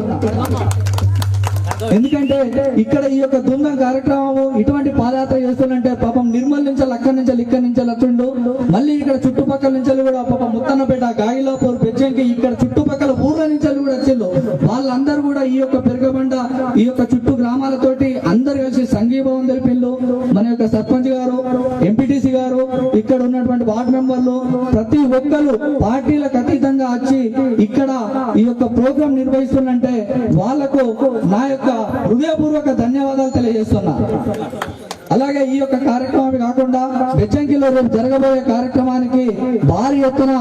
ఎందుకంటే ఇక్కడ ఈ యొక్క దుందం కార్యక్రమము ఇటువంటి పాదయాత్ర చేస్తున్నంటే పాపం నిర్మల్ నుంచి అక్కడి నుంచి ఇక్కడి నుంచి వచ్చిండు. మళ్ళీ ఇక్కడ చుట్టుపక్కల నుంచి కూడా పాపం ముత్తన్నపేట, గాగిలాపూర్, బెజ్జంకి ఇక్కడ చుట్టుపక్కల ఊర్ల నుంచి కూడా వచ్చిండు. వాళ్ళందరూ కూడా ఈ యొక్క పెరగబండ ఈ యొక్క చుట్టూ గ్రామాలతోటి అందరు కలిసి సంఘీభావం తెలిపిండు. మన యొక్క సర్పంచ్ గారు, ఎంపీటీసీ గారు, ఇక్కడ ఉన్నటువంటి వార్డు మెంబర్లు ప్రతి ఒక్కరు పార్టీలకు అతీతంగా వచ్చి ఇక్కడ ఈ యొక్క ప్రోగ్రాం నిర్వహిస్తున్నంటే వాళ్లకు నా యొక్క హృదయపూర్వక ధన్యవాదాలు తెలియజేస్తున్నా. అలాగే ఈ యొక్క కార్యక్రమం కాకుండా బెజ్జంకిలో రేపు జరగబోయే కార్యక్రమానికి భారీ ఎత్తున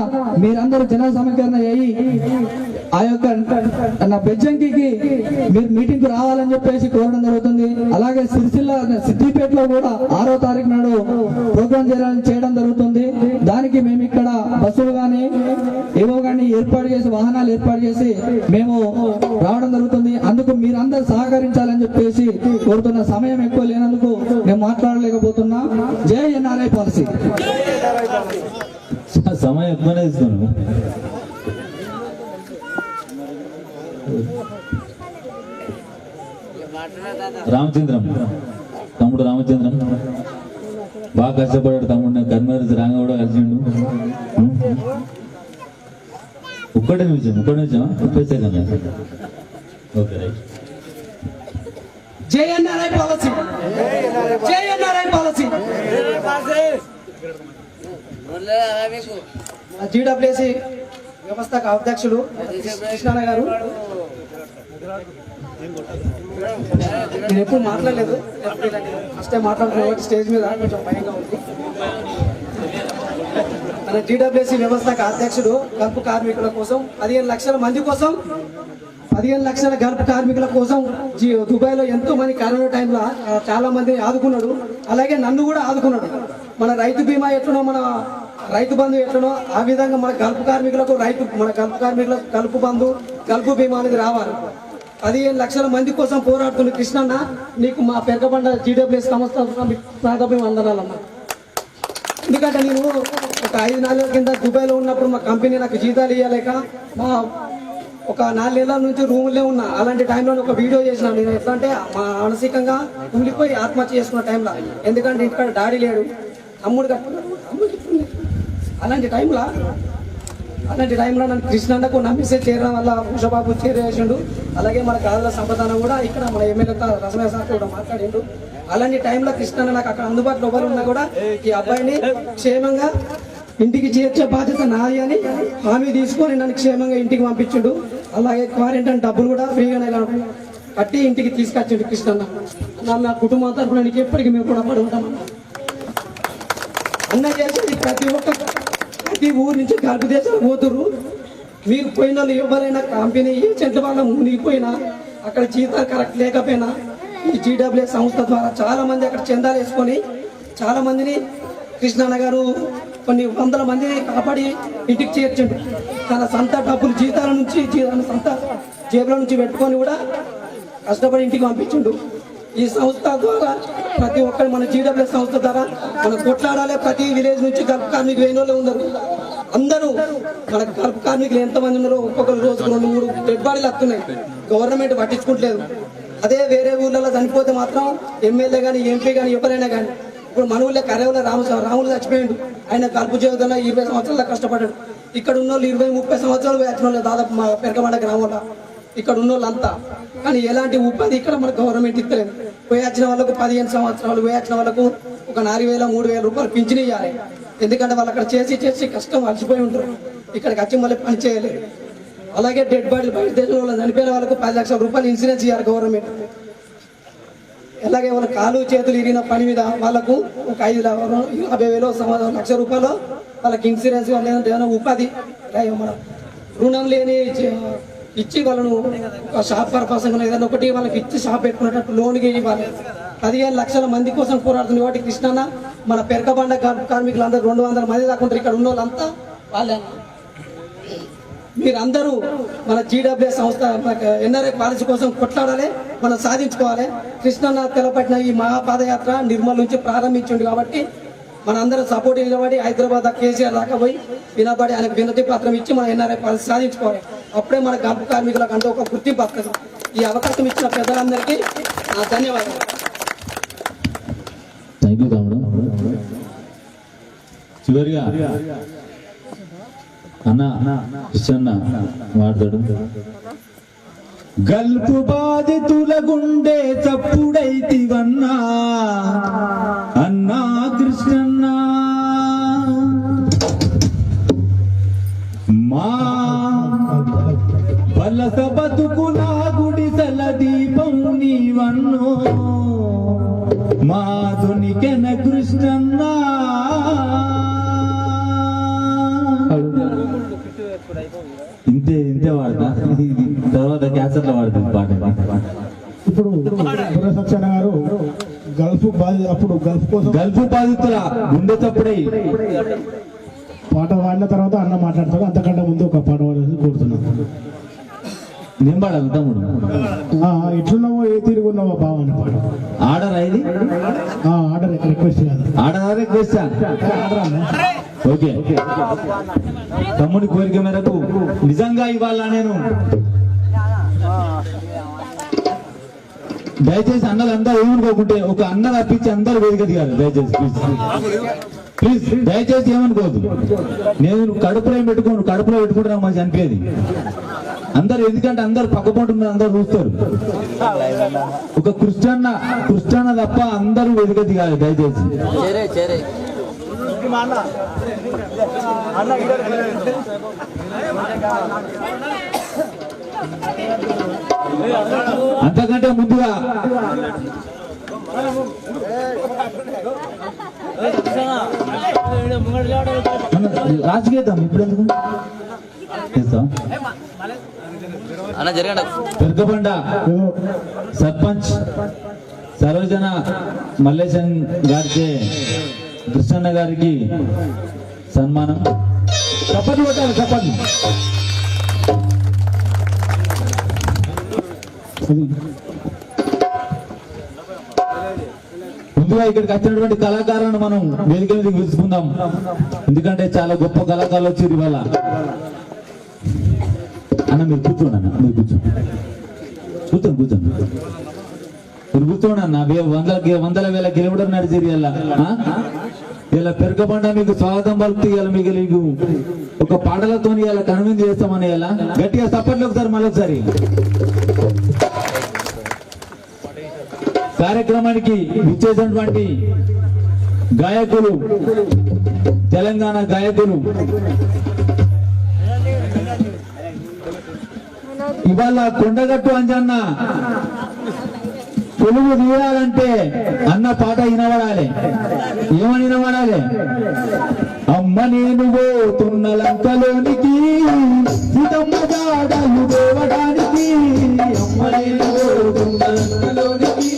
మీరందరూ జన సమీకరణ అయ్యి ఆ యొక్క నా బెజ్జంకి మీరు మీటింగ్ కు రావాలని చెప్పేసి కోరడం జరుగుతుంది. అలాగే సిద్దిపేటలో కూడా 6వ తారీఖు నాడు ప్రోగ్రాం చేయడం జరుగుతుంది. దానికి మేము ఇక్కడ బస్సులు గానీ ఏవో గానీ ఏర్పాటు చేసి వాహనాలు ఏర్పాటు చేసి మేము రావడం జరుగుతుంది. అందుకు మీరందరూ సహకరించాలని చెప్పేసి కోరుతున్న. సమయం ఎక్కువ లేనందుకు మేము మాట్లాడలేకపోతున్నా. జై ఎన్ఆర్ఐ పాలసీ.
సమయం ఎక్కువనే ఇస్తున్నాను. రామచంద్రం, తమ్ముడు రామచంద్రం బాగా కష్టపడాడు. తమ్ముడు కర్మేరు రాంగ కూడా కలిసిండు. ఒక్కటే నిమిషం చెప్పేసాను. Okay right.
జై ఎన్ఆర్ఐ పాలసీ. జై ఎన్ఆర్ఐ పాలసీ. జీడబ్ల్యూసీ వ్యవస్థకు అధ్యక్షులు కృష్ణ గారు, నేను ఎప్పుడు మాట్లాడలేదు, ఫస్ట్ టైం మాట్లాడుతున్న స్టేజ్ మీద కొంచెం భయంగా ఉంది. మన జీడబ్ల్యూసీ వ్యవస్థకు అధ్యక్షుడు గల్ఫ్ కార్మికుల కోసం 15 లక్షల మంది కోసం 15 లక్షల గల్ఫ్ కార్మికుల కోసం దుబాయ్లో ఎంతో మంది కరోనా టైంలో చాలా మంది ఆదుకున్నాడు. అలాగే నన్ను కూడా ఆదుకున్నాడు. మన రైతు బీమా ఎట్లనో, మన రైతు బంధు ఎట్లనో ఆ విధంగా మన గల్ఫ్ కార్మికులకు మన గల్ఫ్ కార్మికులకు గల్ఫ్ బంధు, గల్ఫ్ బీమా అనేది రావాలి. 15 లక్షల మంది కోసం పోరాడుతున్న కృష్ణన్న, నీకు మా పెరగబండ జీడబ్ల్యూఎస్ సంస్థ వందనాలన్నా. ఎందుకంటే నేను ఒక 5 నెలల కింద దుబాయ్లో ఉన్నప్పుడు మా కంపెనీ నాకు జీతాలు ఇవ్వలేక ఒక 4 నెలల నుంచి రూమ్లో ఉన్నా. అలాంటి టైంలో ఒక వీడియో చేసిన. నేను ఎట్లా అంటే మానసికంగా కుమిలిపోయి ఆత్మహత్య చేసుకున్న టైంలో, ఎందుకంటే ఇక్కడ డాడీ లేడు, తమ్ముడు అలాంటి టైంలో నన్ను కృష్ణన్నకు నమ్మిస్తే చేరడం వల్ల ఉషబాబు చేరేసిండు. అలాగే మన గాదుల సంపదాన కూడా ఇక్కడ మన ఎమ్మెల్యే రసమయ్య సార్ కూడా మాట్లాడిండు. అలాంటి టైంలో కృష్ణన్న నాకు అక్కడ అందుబాటులో ఎవరు ఉన్నా కూడా ఈ అబ్బాయిని క్షేమంగా ఇంటికి చేర్చే బాధ్యత నాది అని హామీ తీసుకొని నన్ను క్షేమంగా ఇంటికి పంపించుడు. అలాగే క్వారంటైన్ డబ్బులు కూడా ఫ్రీగానే కట్టి ఇంటికి తీసుకొచ్చిండు కృష్ణన్న. నా కుటుంబం తరఫున నీకు ఎప్పటికీ మేము కూడా పడి ఉంటాం. అన్న చేసేది ప్రతి ఊరు నుంచి గల్ఫ్ దేశాలు పోతురు. మీరు పోయిన వాళ్ళు ఎవరైనా కంపెనీ ఏజెంట్ల వల్ల మునిగిపోయినా, అక్కడ జీతాలు కరెక్ట్ లేకపోయినా ఈ జీడబ్ల్యూఎస్ సంస్థ ద్వారా చాలా మంది అక్కడ చందాలు వేసుకొని చాలా మందిని కృష్ణన్న గారు కొన్ని వందల మందిని కాపాడి ఇంటికి చేర్చిండు. తన సొంత డబ్బులు జీతాల నుంచి తన సొంత జేబుల నుంచి పెట్టుకొని కూడా కష్టపడి ఇంటికి పంపించిండు. ఈ సంస్థ ద్వారా ప్రతి ఒక్కరు మన జీడబ్ల్యూఎస్ సంస్థ ద్వారా మనం కొట్లాడాలి. ప్రతి విలేజ్ నుంచి గల్ఫ్ కార్మికులు అయిన వాళ్ళు ఉన్నారు. అందరూ మన గల్ఫ్ కార్మికులు ఎంతమంది ఉన్నారో ఒక్కొక్కరు రోజు 2-3 డెడ్ బాడీలు వస్తున్నాయి. గవర్నమెంట్ పట్టించుకుంటలేదు. అదే వేరే ఊళ్ళలో చనిపోతే మాత్రం ఎమ్మెల్యే కానీ ఎంపీ కానీ ఎవరైనా కానీ, ఇప్పుడు మన ఊళ్ళో కరేవుల రాములు చచ్చిపోయాడు. ఆయన గల్ఫ్ జీవితంలో 20 సంవత్సరాలు కష్టపడ్డాడు. ఇక్కడ ఉన్న వాళ్ళు 20-30 సంవత్సరాలు వచ్చిన వాళ్ళు దాదాపు మా పెరగబండ గ్రామంలో ఇక్కడ ఉన్న వాళ్ళంతా. కానీ ఎలాంటి ఉపాధి ఇక్కడ మన గవర్నమెంట్ ఇస్తలేదు. పోయి వచ్చిన వాళ్ళకు 15 సంవత్సరాలు పోయి వచ్చిన వాళ్ళకు ఒక 4,000-3,000 రూపాయలు పింఛన్ ఇవ్వాలి. ఎందుకంటే వాళ్ళు అక్కడ చేసి కష్టం అలసిపోయి ఉంటారు. ఇక్కడికి వచ్చి మళ్ళీ పని చేయలేదు. అలాగే డెడ్ బాడీలు బయట దేశంలో చనిపోయిన వాళ్ళకు 10 లక్షల రూపాయలు ఇన్సూరెన్స్ ఇవ్వాలి గవర్నమెంట్. ఎలాగే వాళ్ళ కాలు చేతులు ఇరిగిన పని మీద వాళ్ళకు ఒక 50,000 1,00,000 రూపాయలు వాళ్ళకి ఇన్సూరెన్స్ లేదంటే ఏమైనా ఉపాధి మన రుణం లేని ఇచ్చి వాళ్ళను షాప్ పర్పస్ ఏదైనా ఒకటి వాళ్ళకి ఇచ్చి షాప్ పెట్టుకునేటట్టు లోన్కి ఇవ్వాలి. 15 లక్షల మంది కోసం పోరాడుతుంది కాబట్టి కృష్ణన్న మన పెరకబండ కార్మికులందరూ 200 మంది దాకా ఉంటారు. ఇక్కడ ఉన్న వాళ్ళంతా వాళ్ళే. మీరందరూ మన జీడబ్ల్యూఎస్ సంస్థ ఎన్ఆర్ఐ పాలసీ కోసం కొట్లాడాలి, మనం సాధించుకోవాలి. కృష్ణన్న తెలపట్టిన ఈ మహాపాదయాత్ర నిర్మల్ నుంచి ప్రారంభించింది కాబట్టి మనందరం సపోర్ట్ నిలబడి హైదరాబాద్ కేసీఆర్ దాకా పోయి వినబడి ఆయనకు వినతి పత్రం ఇచ్చి మన ఎన్ఆర్ఐ పాలసీ సాధించుకోవాలి. అప్పుడే మన గంపు కార్మికులకు అంటే ఒక గుర్తింపు వస్తుంది. ఈ అవకాశం ఇచ్చిన పెద్దలందరికీ నా ధన్యవాదాలు.
థ్యాంక్ యూ తమ్ముడు. చివరిగా అన్న కృష్ణన్న మాట్లాడు. గల్పు బాధితుల గుండె చప్పుడైతివన్నా అన్నా కృష్ణన్న, మా వలస బతుకుల గుడిసెల దీపం నీవన్నో మా దునికెన కృష్ణన్న. ఇంతే వాడతా, తర్వాత క్యాన్సర్లో వాడుతుంది పాట.
ఇప్పుడు సత్యనారాయణ గారు
గల్ఫ్ బాధితుల గుండె చప్పుడై
పాట పాడిన తర్వాత అన్న మాట్లాడతాడు. అంతకంటే ముందు ఒక పాట పాడాలని కోరుతున్నాను.
నేను పాడాలి తమ్ముడు.
ఎట్లున్నావో ఏ తిరుగున్నావో బావని పాట.
ఆర్డర్ అయింది,
ఆర్డర్ రిక్వెస్ట్ కాదు,
ఆర్డర్ రిక్వెస్ట్. ఓకే, తమ్ముడి కోరిక మేరకు నిజంగా ఇవాళ నేను దయచేసి అన్నలు అందరూ ఏమనుకోకుంటే ఒక అన్న తప్పించి అందరూ వేదిక దిగారు దయచేసి, ప్లీజ్ దయచేసి ఏమనుకోవద్దు. నేను కడుపులో పెట్టుకుంటున్నా మంచి అనిపేది అందరు, ఎందుకంటే అందరు పక్కపోతున్నారు, అందరు చూస్తారు. ఒక కృష్ణన్న తప్ప అందరూ వేదిక దిగాలి దయచేసి. అంతకంటే ముందుగా రాజకీయం ఇప్పుడు ఎందుకు పెరకబండ సర్పంచ్ సరోజన మల్లేశన్ గారిచే కృష్ణన్న గారికి సన్మానం. చప్పట్లు కొట్టాలి, చప్పట్లు. ముందుగా ఇక్కడికి వచ్చినటువంటి కళాకారులను మనం వేదిక మీదకి పిలుచుకుందాం, ఎందుకంటే చాలా గొప్ప కళాకారులు వచ్చారు ఇవాళ. అన్న మీరు కూర్చోండి, అన్న మీరు కూర్చోండి, మీరు కూర్చోండి అన్న. వందల వేల కిలోమీటర్ నడిచేది ఇలా పెరకబండ మీకు స్వాగతం పలుకుతూ ఇలా మీకు ఒక పాటలతో ఇలా కన్విన్స్ చేస్తామని ఇలా గట్టిగా సపోర్ట్లు ఒకసారి మళ్ళొకసారి. కార్యక్రమానికి విచ్చేసినటువంటి గాయకులు, తెలంగాణ గాయకులు, ఇవాళ కొండగట్టు అంజన్న తెలుగు తీయాలంటే అన్న పాట వినబడాలి. ఏమని వినబడాలి? అమ్మ నేను పోతున్న లంకలోనికి సీతమ్మ జాడలు దేవడానికి, అమ్మ నేను పోతున్న లంకలోనికి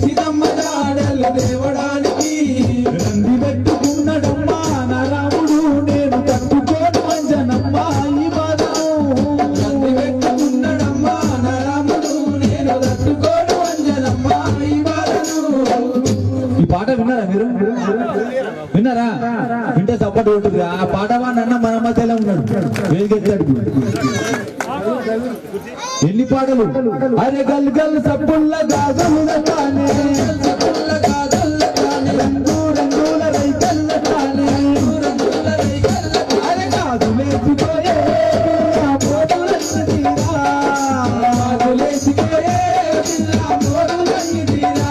సీతమ్మ జాడలు దేవడానికి, రంది పెట్టుకున్నడమ్మా నా రాముడు నేను తట్టుకోను అంజనమ్మ ఈ బాధను, రంది పెట్టుకున్నడమ్మా నా రాముడు నేను తట్టుకోను అంజనమ్మ ఈ బాధను. ఈ పాట విన్నారా మీరు? విన్నారా? వింటే సపోర్ట్ ఉంటుంది. ఆ పాట వాడినన్న మన మధ్యలో ఉన్నాడు, వేదికెత్తాడు. ఎన్ని పాటలు! అరే గల్ గల్ సప్పుల్ల గాజుల తానే, రంగుల రైకల్ల తానే, అరే గాజులేసిపోయే పోదులన్నీ తీరా, గాజులేసిపోయే పోదులన్నీ తీరా.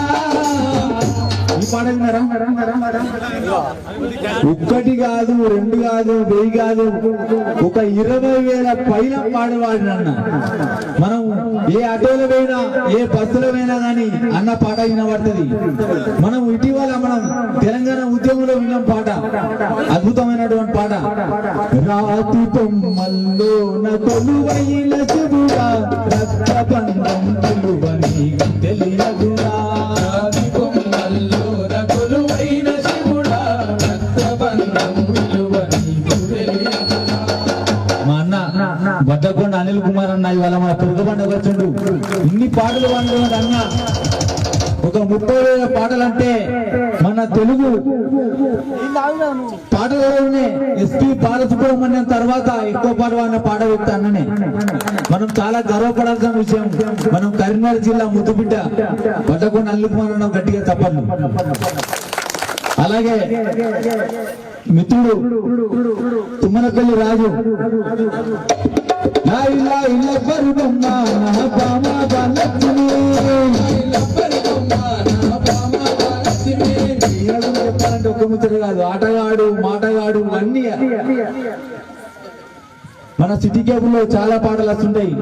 ఈ పాట విన్నారా? ఒక్కటి కాదు, రెండు కాదు, 1000 కాదు, ఒక 20,000 పైన పాడవాడినన్న. మనం ఏ ఆటోలో పోయినా ఏ బస్సులో పోయినా గానీ అన్న పాట వినబడుతుంది. మనం ఇటీవల మనం తెలంగాణ ఉద్యమంలో విన్నాం పాట, అద్భుతమైనటువంటి పాట. రాతి బొమ్మల్లో కొలువైన శివుడా రక్తబంధం విలువ నీకు తెలియదురా. రాతి బొమ్మల్లో కొలువైన శివుడా రక్తబంధం విలువ నీకు తెలియదురా. మా అన్న బద్దకొండ అనిల్ కుమార్ అన్న ఇవాళ మన పెద్ద పండుగ వచ్చిండు. ఇన్ని పాటలు పాడుతున్నాడు అన్న. ఒక 30,000 పాటలంటే మన తెలుగు పాటలలోనే ఎస్పీ బాలసుబ్రహ్మణ్యం తర్వాత ఎక్కువ పాట పాడిన పాట వ్యక్తి అన్ననే. మనం చాలా గర్వపడాల్సిన విషయం. మనం కరీంనగర్ జిల్లా ముద్దుబిడ్డ బద్దకొండ అనిల్ కుమార్ అన్న గట్టిగా తప్పదు. అలాగే మిత్రుడు తుమ్మనపల్లి రాజు చెప్పాలంటే ఒక్క ముచ్చట కాదు, ఆటగాడు మాటగాడు అన్ని. మన సిటీ కేబుల్లో చాలా పాటలు వస్తుంటాయి.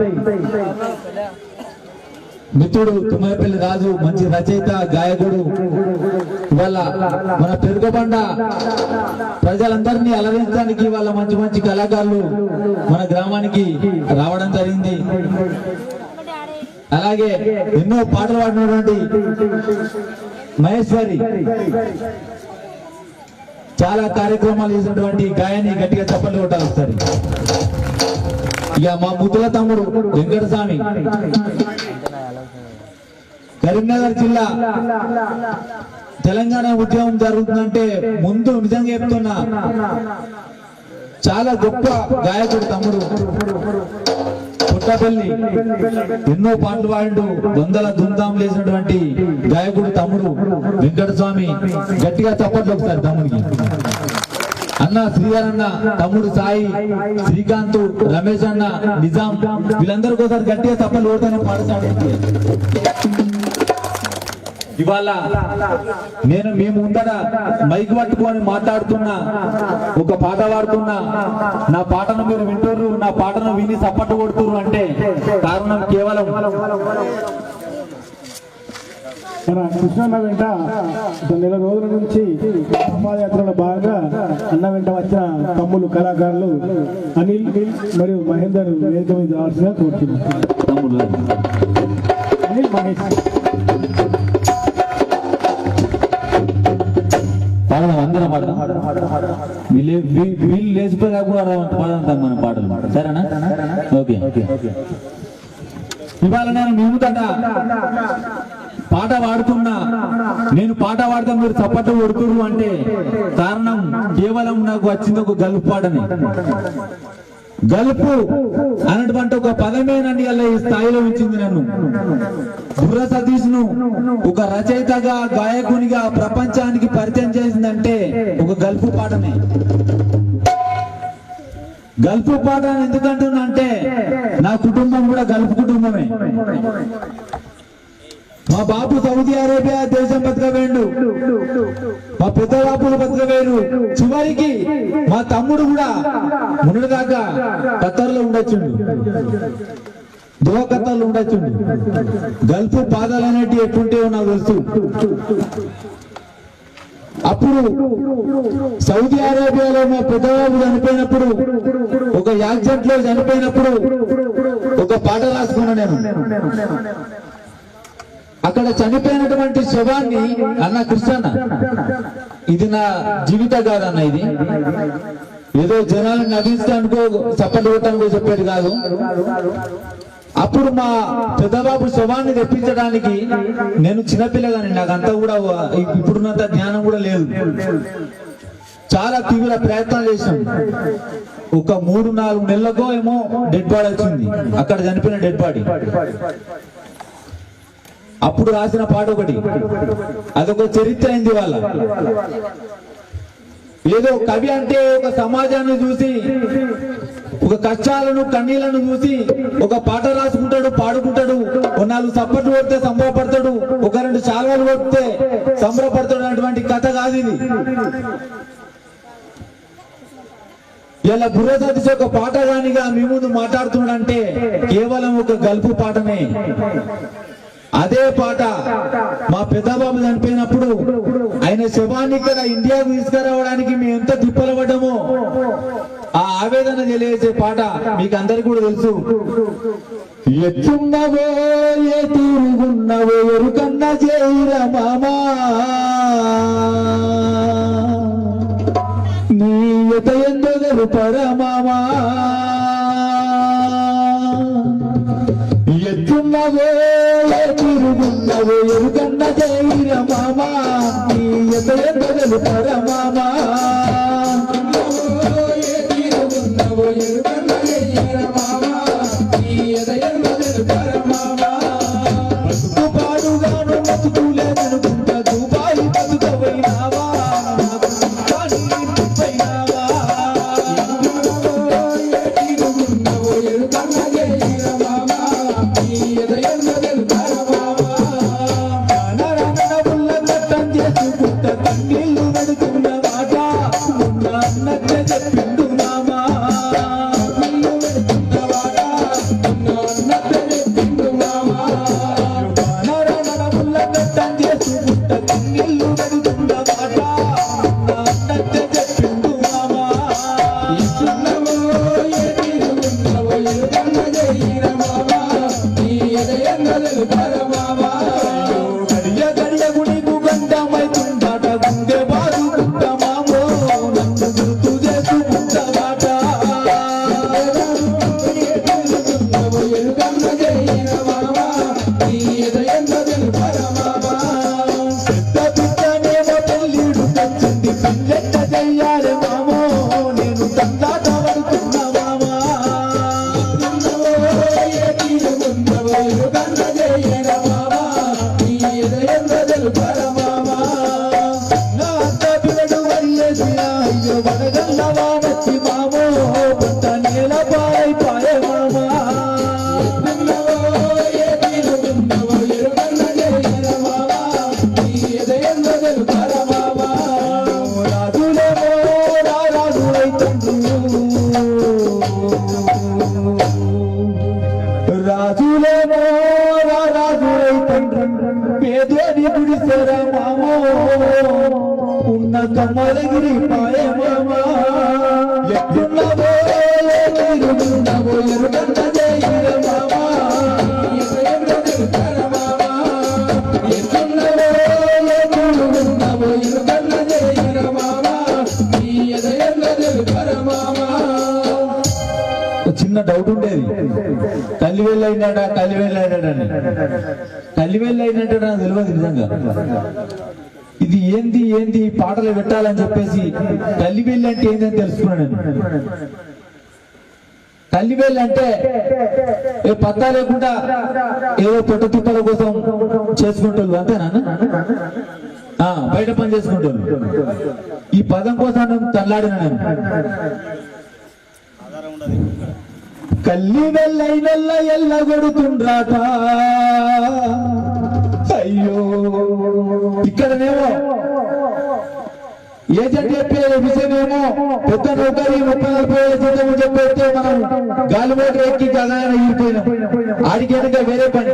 మిత్రుడు తుమ్మనపల్లి రాజు మంచి రచయిత, గాయకుడు. ఇవాళ మన పెరుగబండ ప్రజలందరినీ అలరించడానికి ఇవాళ మంచి మంచి కళాకారులు మన గ్రామానికి రావడం జరిగింది. అలాగే ఎన్నో పాటలు పాడినటువంటి మహేశ్వరి, చాలా కార్యక్రమాలు చేసినటువంటి గాయని గట్టిగా చప్పట్లు కొట్టాలి ఒకసారి. ఇక మా ముద్దుల తమ్ముడు వెంకటస్వామి, కరీంనగర్ జిల్లా తెలంగాణ ఉద్యమం జరుగుతుందంటే ముందు నిజంగా చెప్తున్నా చాలా గొప్ప గాయకుడు తమ్ముడు పుట్టపల్లి. ఎన్నో పాటలు పాడిండు, వందల ధూమ్ధాం లేసినటువంటి గాయకుడు తమ్ముడు వెంకటస్వామి. గట్టిగా చప్పట్లు ఒకసారి తమ్ముడికి. అన్న శ్రీధర్ అన్న, తమ్ముడు సాయి, శ్రీకాంత్, రమేష్ అన్న, నిజాం, వీళ్ళందరికీ ఒకసారి గట్టిగా చప్పట్లు కొడుతూనే పాడతాడు. ఇవాళ నేను మీ ముందర మైక్ పట్టుకొని మాట్లాడుతున్నా, ఒక పాట పాడుతున్నా, నా పాటను మీరు వింటుర్రు, నా పాటను విని సపోర్ట్ కొడుతుర్రు అంటే కారణం కేవలం
మన కృష్ణన్న వెంట నెల రోజుల నుంచి పాదయాత్రలో భాగంగా అన్న వెంట వచ్చిన తమ్ముళ్ళు కళాకారులు అనిల్ మరియు మహేందర్ వేదిక మీద రావాల్సిన కోరుతున్నాను. అనిల్, మహేష్
పాడదాం, అందరం పాడదాం. వీళ్ళు లేచిపోయి పాడదాం మన పాటలు, సరేనా? ఓకే. ఇవాళ నేను మిగుతట పాట పాడుతున్నా, నేను పాట పాడితే మీరు చప్పట్లు కొడుతుర్రు అంటే కారణం కేవలం నాకు వచ్చింది ఒక గల్పు పాటని. గల్పు అన్నటువంటి ఒక పదమే నన్ను అలా ఈ స్థాయిలో ఉంచింది. నన్ను బుర్ర సతీష్ ను ఒక రచయితగా, గాయకునిగా ప్రపంచానికి పరిచయం చేసిందంటే ఒక గల్పు పాటనే. గల్పు పాట ఎందుకంటున్నా అంటే నా కుటుంబం కూడా గల్పు కుటుంబమే. మా బాబు సౌదీ అరేబియా దేశం బతకవేండు, మా పెద్ద బాబులు బతకవేరు, చివరికి మా తమ్ముడు కూడా మొన్నటిదాకా ఖత్తర్లో ఉండొచ్చుండు, దువా ఖత్తర్లో ఉండొచ్చుండు. గల్ఫ్ పాదాలు అనేటివి ఎట్టుంటేవో నాకు తెలుసు. అప్పుడు సౌదీ అరేబియాలో మా పెద్దబాబు చనిపోయినప్పుడు, ఒక యాక్సిడెంట్ లో చనిపోయినప్పుడు ఒక పాట రాసుకున్నా నేను. అక్కడ చనిపోయినటువంటి శవాన్ని అన్న కృష్ణన్న, ఇది నా జీవిత కాదన్న, ఇది ఏదో జనాలను నవ్వించడానికో చప్పట్లు కొట్టడానికో చెప్పేది కాదు. అప్పుడు మా పెద్దబాబు శవాన్ని తెప్పించడానికి నేను చిన్నపిల్లగాని, నాకంతా కూడా ఇప్పుడున్నంత జ్ఞానం కూడా లేదు. చాలా తీవ్ర ప్రయత్నాలు చేశాం. ఒక 3-4 నెలలకో ఏమో డెడ్ బాడీ వచ్చింది, అక్కడ చనిపోయిన డెడ్ బాడీ. అప్పుడు రాసిన పాట ఒకటి, అదొక చరిత్ర అయింది. వాళ్ళ ఏదో కవి అంటే ఒక సమాజాన్ని చూసి, ఒక కష్టాలను కన్నీళ్లను చూసి ఒక పాట రాసుకుంటాడు, పాడుకుంటాడు, 4 చప్పట్లు కొడితే సంబరపడతాడు, ఒక 2 శాల్వాలు కొడితే సంబరపడతాడు అన్నటువంటి కథ కాదు ఇది. ఇలా బుర్ర సతీష్ ఒక పాటగానిగా మీ ముందు మాట్లాడుతున్నాడంటే కేవలం ఒక గల్పు పాటనే. అదే పాట మా పెద్దబాబు చనిపోయినప్పుడు ఆయన శవాన్ని ఇక్కడ ఇండియాకు తీసుకురావడానికి మేము ఎంత తిప్పలు పడ్డామో ఆ ఆవేదన తెలియజేసే పాట మీకు అందరికి కూడా తెలుసు. ఎత్తున్నవో ఏ తీరుగున్నవో ఎరుకన్న చేయిర మామా నీ ఎత ఎందొదలు పరమామా ఎత్తున్నవో ఏ తీరుగున్నవో ఎరుకన్న చేయిర మామా నీ ఎత ఎందొదలు పరమామా పాడుగాను బతుకులేదనుకుంటా దుబాయి బతుకవైనావా చేసుకుంటా కన్నీళ్ళు పెడుతున్న మాట ఉన్న అన్నట్టే చెప్పిండు మామా రాజులేమో పేదోని గుడిసెరా మామో ఉన్న కమ్మలగిరి పాయ మామా ఎట్టున్నవో ఎరుకున్నవో ఎరుకన్న జైర మామా ఎట్టున్నవో ఎరుకున్నవో ఎరుకన్న జైర మామా చిన్న డౌట్ ఉండేది, కలివెల్లి అయినాడా కలివెల్లి అయినాడని. కలివెల్లి అయినట్టు నాకు తెలియదు నిజంగా. ఇది ఏంది ఏంది పాటలు పెట్టాలని చెప్పేసి కలివెల్లి అంటే ఏందని తెలుసుకున్నాను నేను. కలివెల్లి అంటే ఏ పత్తా లేకుండా ఏదో పొట్ట తుప్పల కోసం చేసుకుంటారు అంతేనా, బయట పని చేసుకుంటారు. ఈ పదం కోసం తల్లాడిన నేను. కల్లి వెళ్ళైనల్ల ఎల్లగొడుతుండ్రాట. అయ్యో ఇక్కడనేమో ఏజెంట్ చెప్పే విషయమేమో పెద్ద నౌకరీ 30-40 జీతం చెప్పేస్తే మనం గాలిమోటర్ ఎక్కి గగాన ఎగిరిపోయినాం. ఆడికేనక వేరే పని.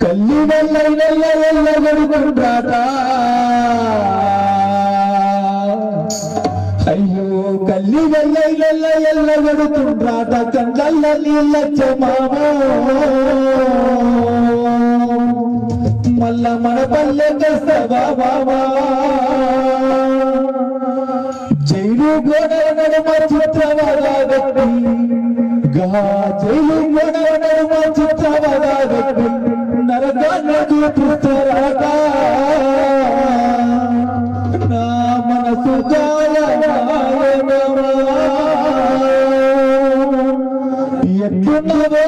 కల్లి వెళ్ళైనల్ల ఎల్లగొడుతుండ్రాట. అయ్యో కల్లి వెళ్ళైనల్ల ఎల్లగొడుతుండ్రాట. కండ్లల్ల నీళ్ళచ్చ మామో మల్ల మన పల్లె తెస్తావా బాబా. జైలు గోడల నడుమ చిత్రవదాగట్టి జైలు గోడల నడుమ చిత్రవదాగట్టి నరకాన్ని చూపిస్తారాట. నా మనసు ఎట్టున్నవో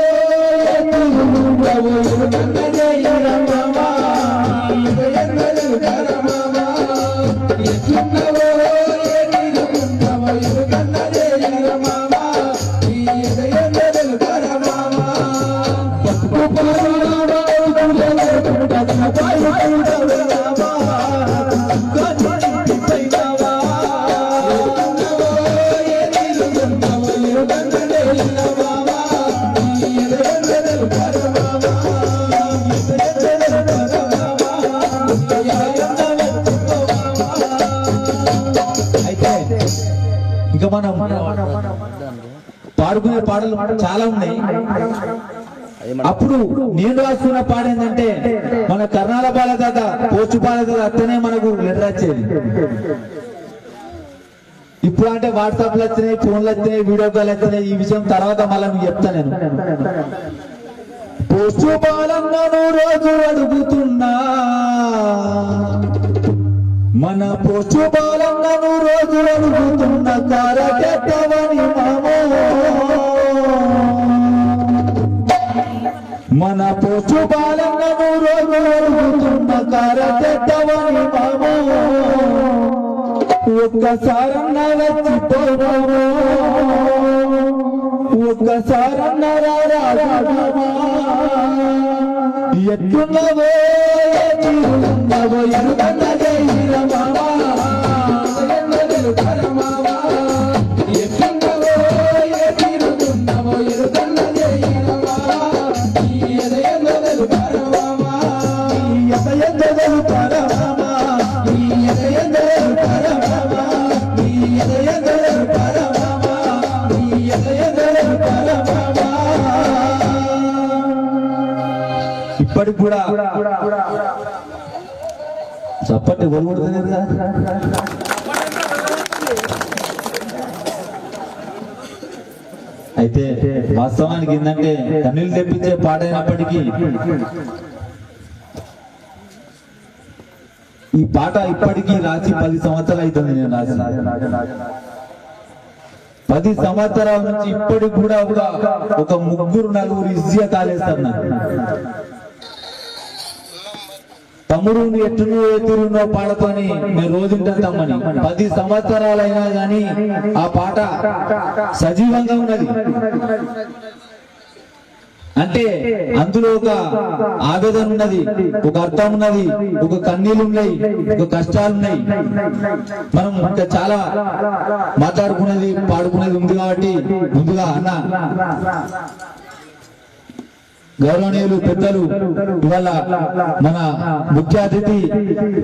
ఇంకా మనం పాడుకునే పాటలు చాలా ఉన్నాయి. అప్పుడు నేను రాసుకున్న పాట ఏంటంటే మన కర్ణాల బాలదాత పోచు బాలదాత అత్తనే మనకు లెటర్ వచ్చేది. ఇప్పుడు అంటే వాట్సాప్లు వచ్చినాయి, ఫోన్లు వచ్చినాయి, వీడియో కాల్ వచ్చినాయి. ఈ విషయం తర్వాత మళ్ళీ మీకు చెప్తా నేను. పోచు బాలన్నను రోజు అడుగుతున్నా, మన పోచు బాలన్నను రోజు అడుగుతున్న కారకెట్టవని మామో, మన పోచు బాలన్నను రోజు అడుగుతున్న కారకెట్టవని మామో, ఒక్కసారన్న వచ్చిపోవో, ఒక్కసారన్న రారాజమా, ఎట్టున్నవో ఎట్టున్నవో ఎరుగన్నదే మామా, ఎట్టున్నవో ఎట్టున్నవో ఎరుగన్నదే మామా, ఎదయందలు పరమామా, ఎదయందలు పరమామా, ఎదయందలు పరమామా, ఎదయందలు పరమామా, ఎదయందలు పరమామా. ఇప్పటికి కూడా చప్పటి కొడుతుంది కదా. అయితే వాస్తవానికి ఏంటంటే కన్నీళ్ళు తెప్పించే పాట అయినప్పటికీ ఈ పాట ఇప్పటికీ రాసి 10 సంవత్సరాలు అవుతుంది. నేను రాసిన 10 సంవత్సరాల నుంచి ఇప్పటికి కూడా ఒక 3-4 ఈజీగా కాలేస్తారు నాకు. తమ్ముడు ఎట్టును ఎదురున్నో పాటతోని నేను రోజుంటామని 10 సంవత్సరాలైనా గాని ఆ పాట సజీవంగా ఉన్నది. అంటే అందులో ఒక ఆవేదన ఉన్నది, ఒక అర్థం ఉన్నది, ఒక కన్నీళ్ళు ఉన్నాయి, ఒక కష్టాలు ఉన్నాయి. మనం ఇంకా చాలా మాట్లాడుకునేది పాడుకునేది ఉంది కాబట్టి ముందుగా అన్న గౌరవనీయులు పెద్దలు ఇవాళ మన ముఖ్య అతిథి,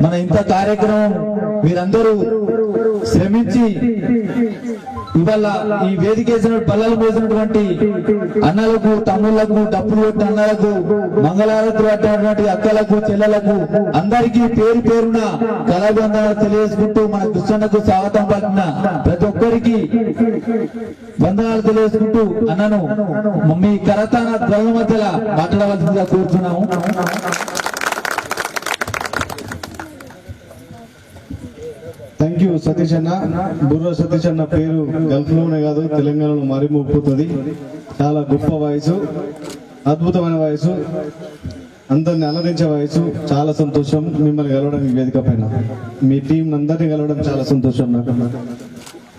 మన ఇంత కార్యక్రమం మీరందరూ శ్రమించి ఇవాళ ఈ వేదికేసిన పల్లెలు మోసినటువంటి అన్నలకు, తమ్ముళ్లకు, డబ్బులు కొట్టిన అన్నలకు, మంగళారతులు పట్టినటువంటి అక్కలకు, చెల్లెలకు అందరికీ పేరు పేరున కళాబంధనాలు తెలియజేసుకుంటూ మన కృష్ణకు స్వాగతం పలికిన ప్రతి ఒక్కరికి వందనాలు తెలియజేసుకుంటూ అన్నను మీ కరతాన ధ్వనుల మధ్యలో మాట్లాడవలసిందిగా కోరుతున్నాము.
థ్యాంక్ యూ సతీష్ అన్న. బుర్ర సతీష్ అన్న పేరు గల్ఫ్ లోనే కాదు తెలంగాణలో మరిమొప్పుతుంది. చాలా గొప్ప వయసు, అద్భుతమైన వయసు, అందరిని అలరించే వయసు. చాలా సంతోషం మిమ్మల్ని కలవడం ఈ వేదిక పైన. మీ టీం అందరినీ కలవడం చాలా సంతోషం నాకు.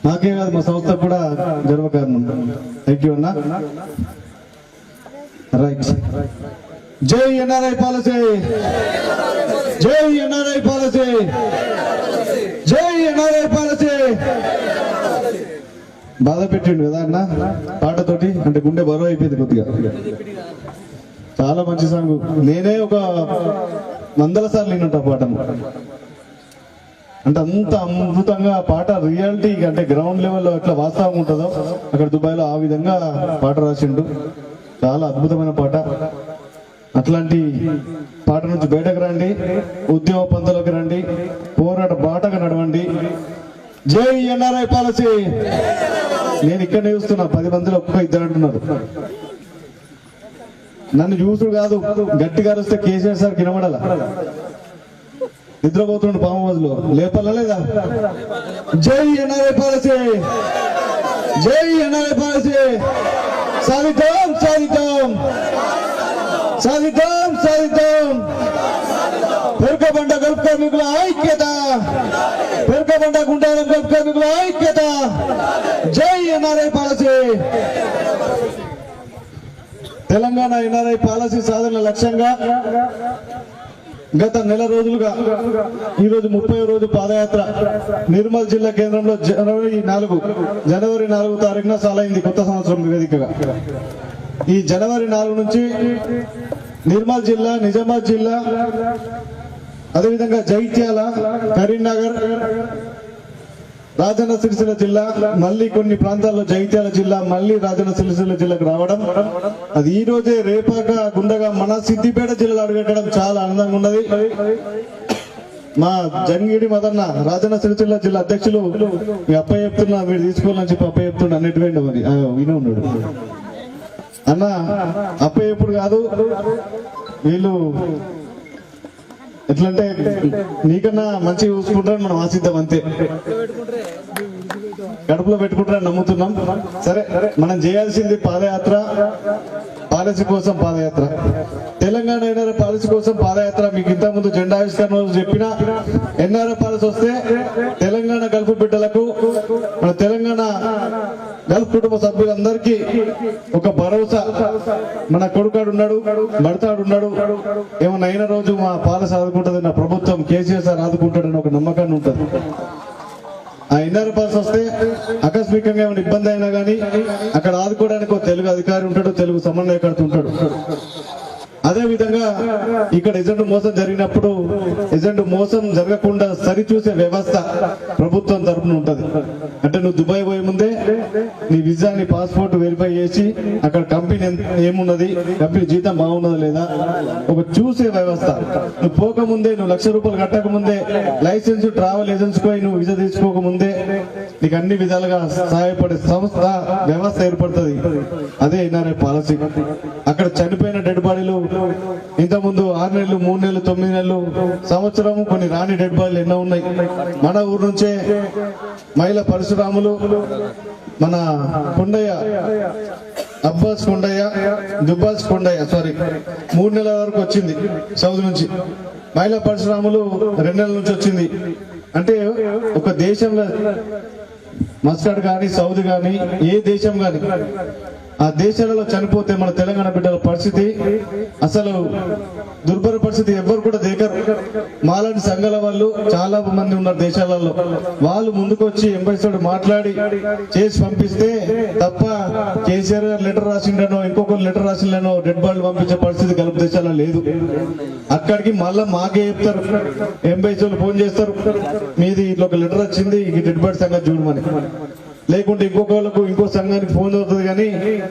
నాకే కాదు మా సంస్థ కూడా గర్వకారణం. థ్యాంక్ యూ అన్న. రైట్. జై ఎన్ఆర్ఐ పాలసీ, జై ఎన్ఆర్ఐ పాలసీ, జై ఎన్ఆర్ఐ పాలసీ. బాధ పెట్టిండు కదా అన్న పాటతోటి, అంటే గుండె బరువు అయిపోయింది కొద్దిగా. చాలా మంచి సాంగ్. నేనే ఒక 100 సార్లు విన్నట్టు ఆ పాటను. అంటే అంత అద్భుతంగా పాట, రియాలిటీ అంటే గ్రౌండ్ లెవెల్లో ఎట్లా వాస్తవం ఉంటుందో అక్కడ దుబాయ్లో ఆ విధంగా పాట రాసిండు. చాలా అద్భుతమైన పాట. అట్లాంటి పాట నుంచి బయటకు రండి, ఉద్యమ పంతులకు రండి, పోరాట బాటగా నడవండి. జై ఎన్ఆర్ఐ పాలసీ. నేను ఇక్కడ చూస్తున్నా 10 మందిలో ఒక్క 2 అంటున్నారు. నన్ను చూసుడు కాదు, గట్టిగా వస్తే కేసీఆర్ సార్ కినబడాల. నిద్రపోతుండు పాము రోజులో లేపాలా లేదా? జై ఎన్ఆర్ఐ పాలసీ, జై ఎన్ఆర్ఐ పాలసీ. సాధిద్దాం, సాధిద్దాం, సాధిద్దాం, సాధిద్దాం. పెరకబండ గల్ఫ్ కార్మికుల ఐక్యత, పెరకబండ గుండారం గల్ఫ్ కార్మికుల ఐక్యత. జై NRI policy. Telangana NRI policy సాధన లక్ష్యంగా గత నెల రోజులుగా ఈరోజు 30వ రోజు పాదయాత్ర నిర్మల్ జిల్లా కేంద్రంలో జనవరి 4 తారీఖున సాలైంది కొత్త సంవత్సరం వేదికగా. ఈ జనవరి 4 నుంచి నిర్మల్ జిల్లా, నిజామాబాద్ జిల్లా, అదేవిధంగా జైత్యాల, కరీంనగర్, రాజన్న సిరిసిల్ల జిల్లా, మళ్ళీ కొన్ని ప్రాంతాల్లో జగిత్యాల జిల్లా, మళ్ళీ రాజన్న సిరిసిల్ల జిల్లాకు రావడం, అది ఈ రోజే రేపాక గుండగా మన సిద్దిపేట జిల్లాలో అడుగెట్టడం చాలా ఆనందంగా ఉన్నది. మా జంగిడి మదన్న రాజన్న సిరిసిల్ల జిల్లా అధ్యక్షులు మీ అప్పయ్య చెప్తున్నా, మీరు తీసుకోవాలని చెప్పి అప్పయ్య చెప్తున్నా అన్నిటి మరి వినే ఉన్నాడు అన్న. అప్పయ్య ఎప్పుడు కాదు, వీళ్ళు ఎట్లంటే నీకన్నా మంచిగా చూసుకుంటారని మనం ఆశిద్దాం అంతే, కడుపులో పెట్టుకుంటారని నమ్ముతున్నాం. సరే, మనం చేయాల్సింది పాదయాత్ర, పాలసీ కోసం పాదయాత్ర, తెలంగాణ ఎన్ఆర్ఐ పాలసీ కోసం పాదయాత్ర. మీకు ఇంతకుముందు జెండా ఆవిష్కరణ చెప్పిన ఎన్ఆర్ఐ పాలసీ వస్తే తెలంగాణ గల్ఫ్ బిడ్డలకు, మన తెలంగాణ గల్ఫ్ కుటుంబ సభ్యులందరికీ ఒక భరోసా, మన కొడుకాడున్నాడు, భర్తాడున్నాడు, ఏమన్నా అయిన రోజు మా పాలసీ ఆదుకుంటుంది, నా ప్రభుత్వం కేసీఆర్ సార్ ఆదుకుంటాడని ఒక నమ్మకాన్ని ఉంటుంది. ఆ ఎన్ఆర్ఐ పాలసీ వస్తే ఆకస్మికంగా ఏమైనా ఇబ్బంది అయినా కానీ అక్కడ ఆదుకోవడానికి ఒక తెలుగు అధికారి ఉంటాడు, తెలుగు సమన్వయకర్త ఉంటాడు. అదే విధంగా ఇక్కడ ఏజెంట్ మోసం జరిగినప్పుడు ఏజెంట్ మోసం జరగకుండా సరిచూసే వ్యవస్థ ప్రభుత్వం తరఫున ఉంటది. అంటే నువ్వు దుబాయ్ పోయే ముందే నీ వీసా, నీ పాస్పోర్ట్ వెరిఫై చేసి అక్కడ కంపెనీ ఏమున్నది, కంపెనీ జీతం బాగున్నదా లేదా ఒక చూసే వ్యవస్థ. నువ్వు పోకముందే, నువ్వు ₹1,00,000 కట్టకముందే, లైసెన్స్ ట్రావెల్ ఏజెన్సీ పోయి నువ్వు వీసా తీసుకోకముందే నీకు అన్ని విధాలుగా సహాయపడే సంస్థ వ్యవస్థ ఏర్పడుతుంది. అదే ఎన్ఆర్ఐ పాలసీ. అక్కడ చనిపోయిన డెడ్ బాడీలు ఇంతకుముందు 6 నెలలు, 3 నెలలు, 9 నెలలు, సంవత్సరం కొన్ని రాని డెడ్ బాడీలు ఎన్నో ఉన్నాయి. మన ఊరు నుంచే మహిళ పరశురాములు, మన కొండయ్య అబ్బాస్ కొండయ్య, దుబ్బాస్ కొండయ్య 3 నెలల వరకు వచ్చింది సౌదీ నుంచి. మహిళా పరశురాములు 2 నెలల నుంచి వచ్చింది. అంటే ఒక దేశంలో మస్కట్ కానీ, సౌదీ కానీ, ఏ దేశం కానీ ఆ దేశాలలో చనిపోతే మన తెలంగాణ బిడ్డల పరిస్థితి అసలు దుర్భర పరిస్థితి. ఎవ్వరు కూడా దేకరు. మాలాంటి సంఘాల వాళ్ళు చాలా మంది ఉన్నారు దేశాలలో, వాళ్ళు ముందుకు వచ్చి ఎంబసీతో మాట్లాడి చేసి పంపిస్తే తప్ప కేసీఆర్ గారు లెటర్ రాసిండనో, ఇంకొకరు లెటర్ రాసిండనో డెడ్ బాడీలు పంపించే పరిస్థితి గల్ఫ్ దేశాలలో లేదు. అక్కడికి మళ్ళా మాకే చెప్తారు, ఎంబసీలు ఫోన్ చేస్తారు, మీది ఇట్లా ఒక లెటర్ వచ్చింది, ఈ డెడ్ బాడీ సంగతి చూడమని. లేకుంటే ఇంకొకళ్ళకు ఇంకో సంఘానికి ఫోన్ అవుతుంది, కానీ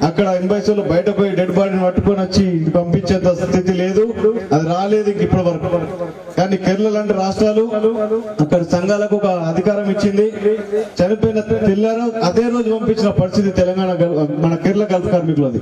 అక్కడ ఎంబసీలు బయటకు పోయి డెడ్ బాడీని పట్టుకొని వచ్చి పంపించేంత స్థితి లేదు, అది రాలేదు ఇంక ఇప్పటి వరకు. కానీ కేరళ లాంటి రాష్ట్రాలు అక్కడ సంఘాలకు ఒక అధికారం ఇచ్చింది, చనిపోయిన తెల్లారో అదే రోజు పంపించిన పరిస్థితి తెలంగాణ, మన కేరళ గల్ఫ్ కార్మికులది.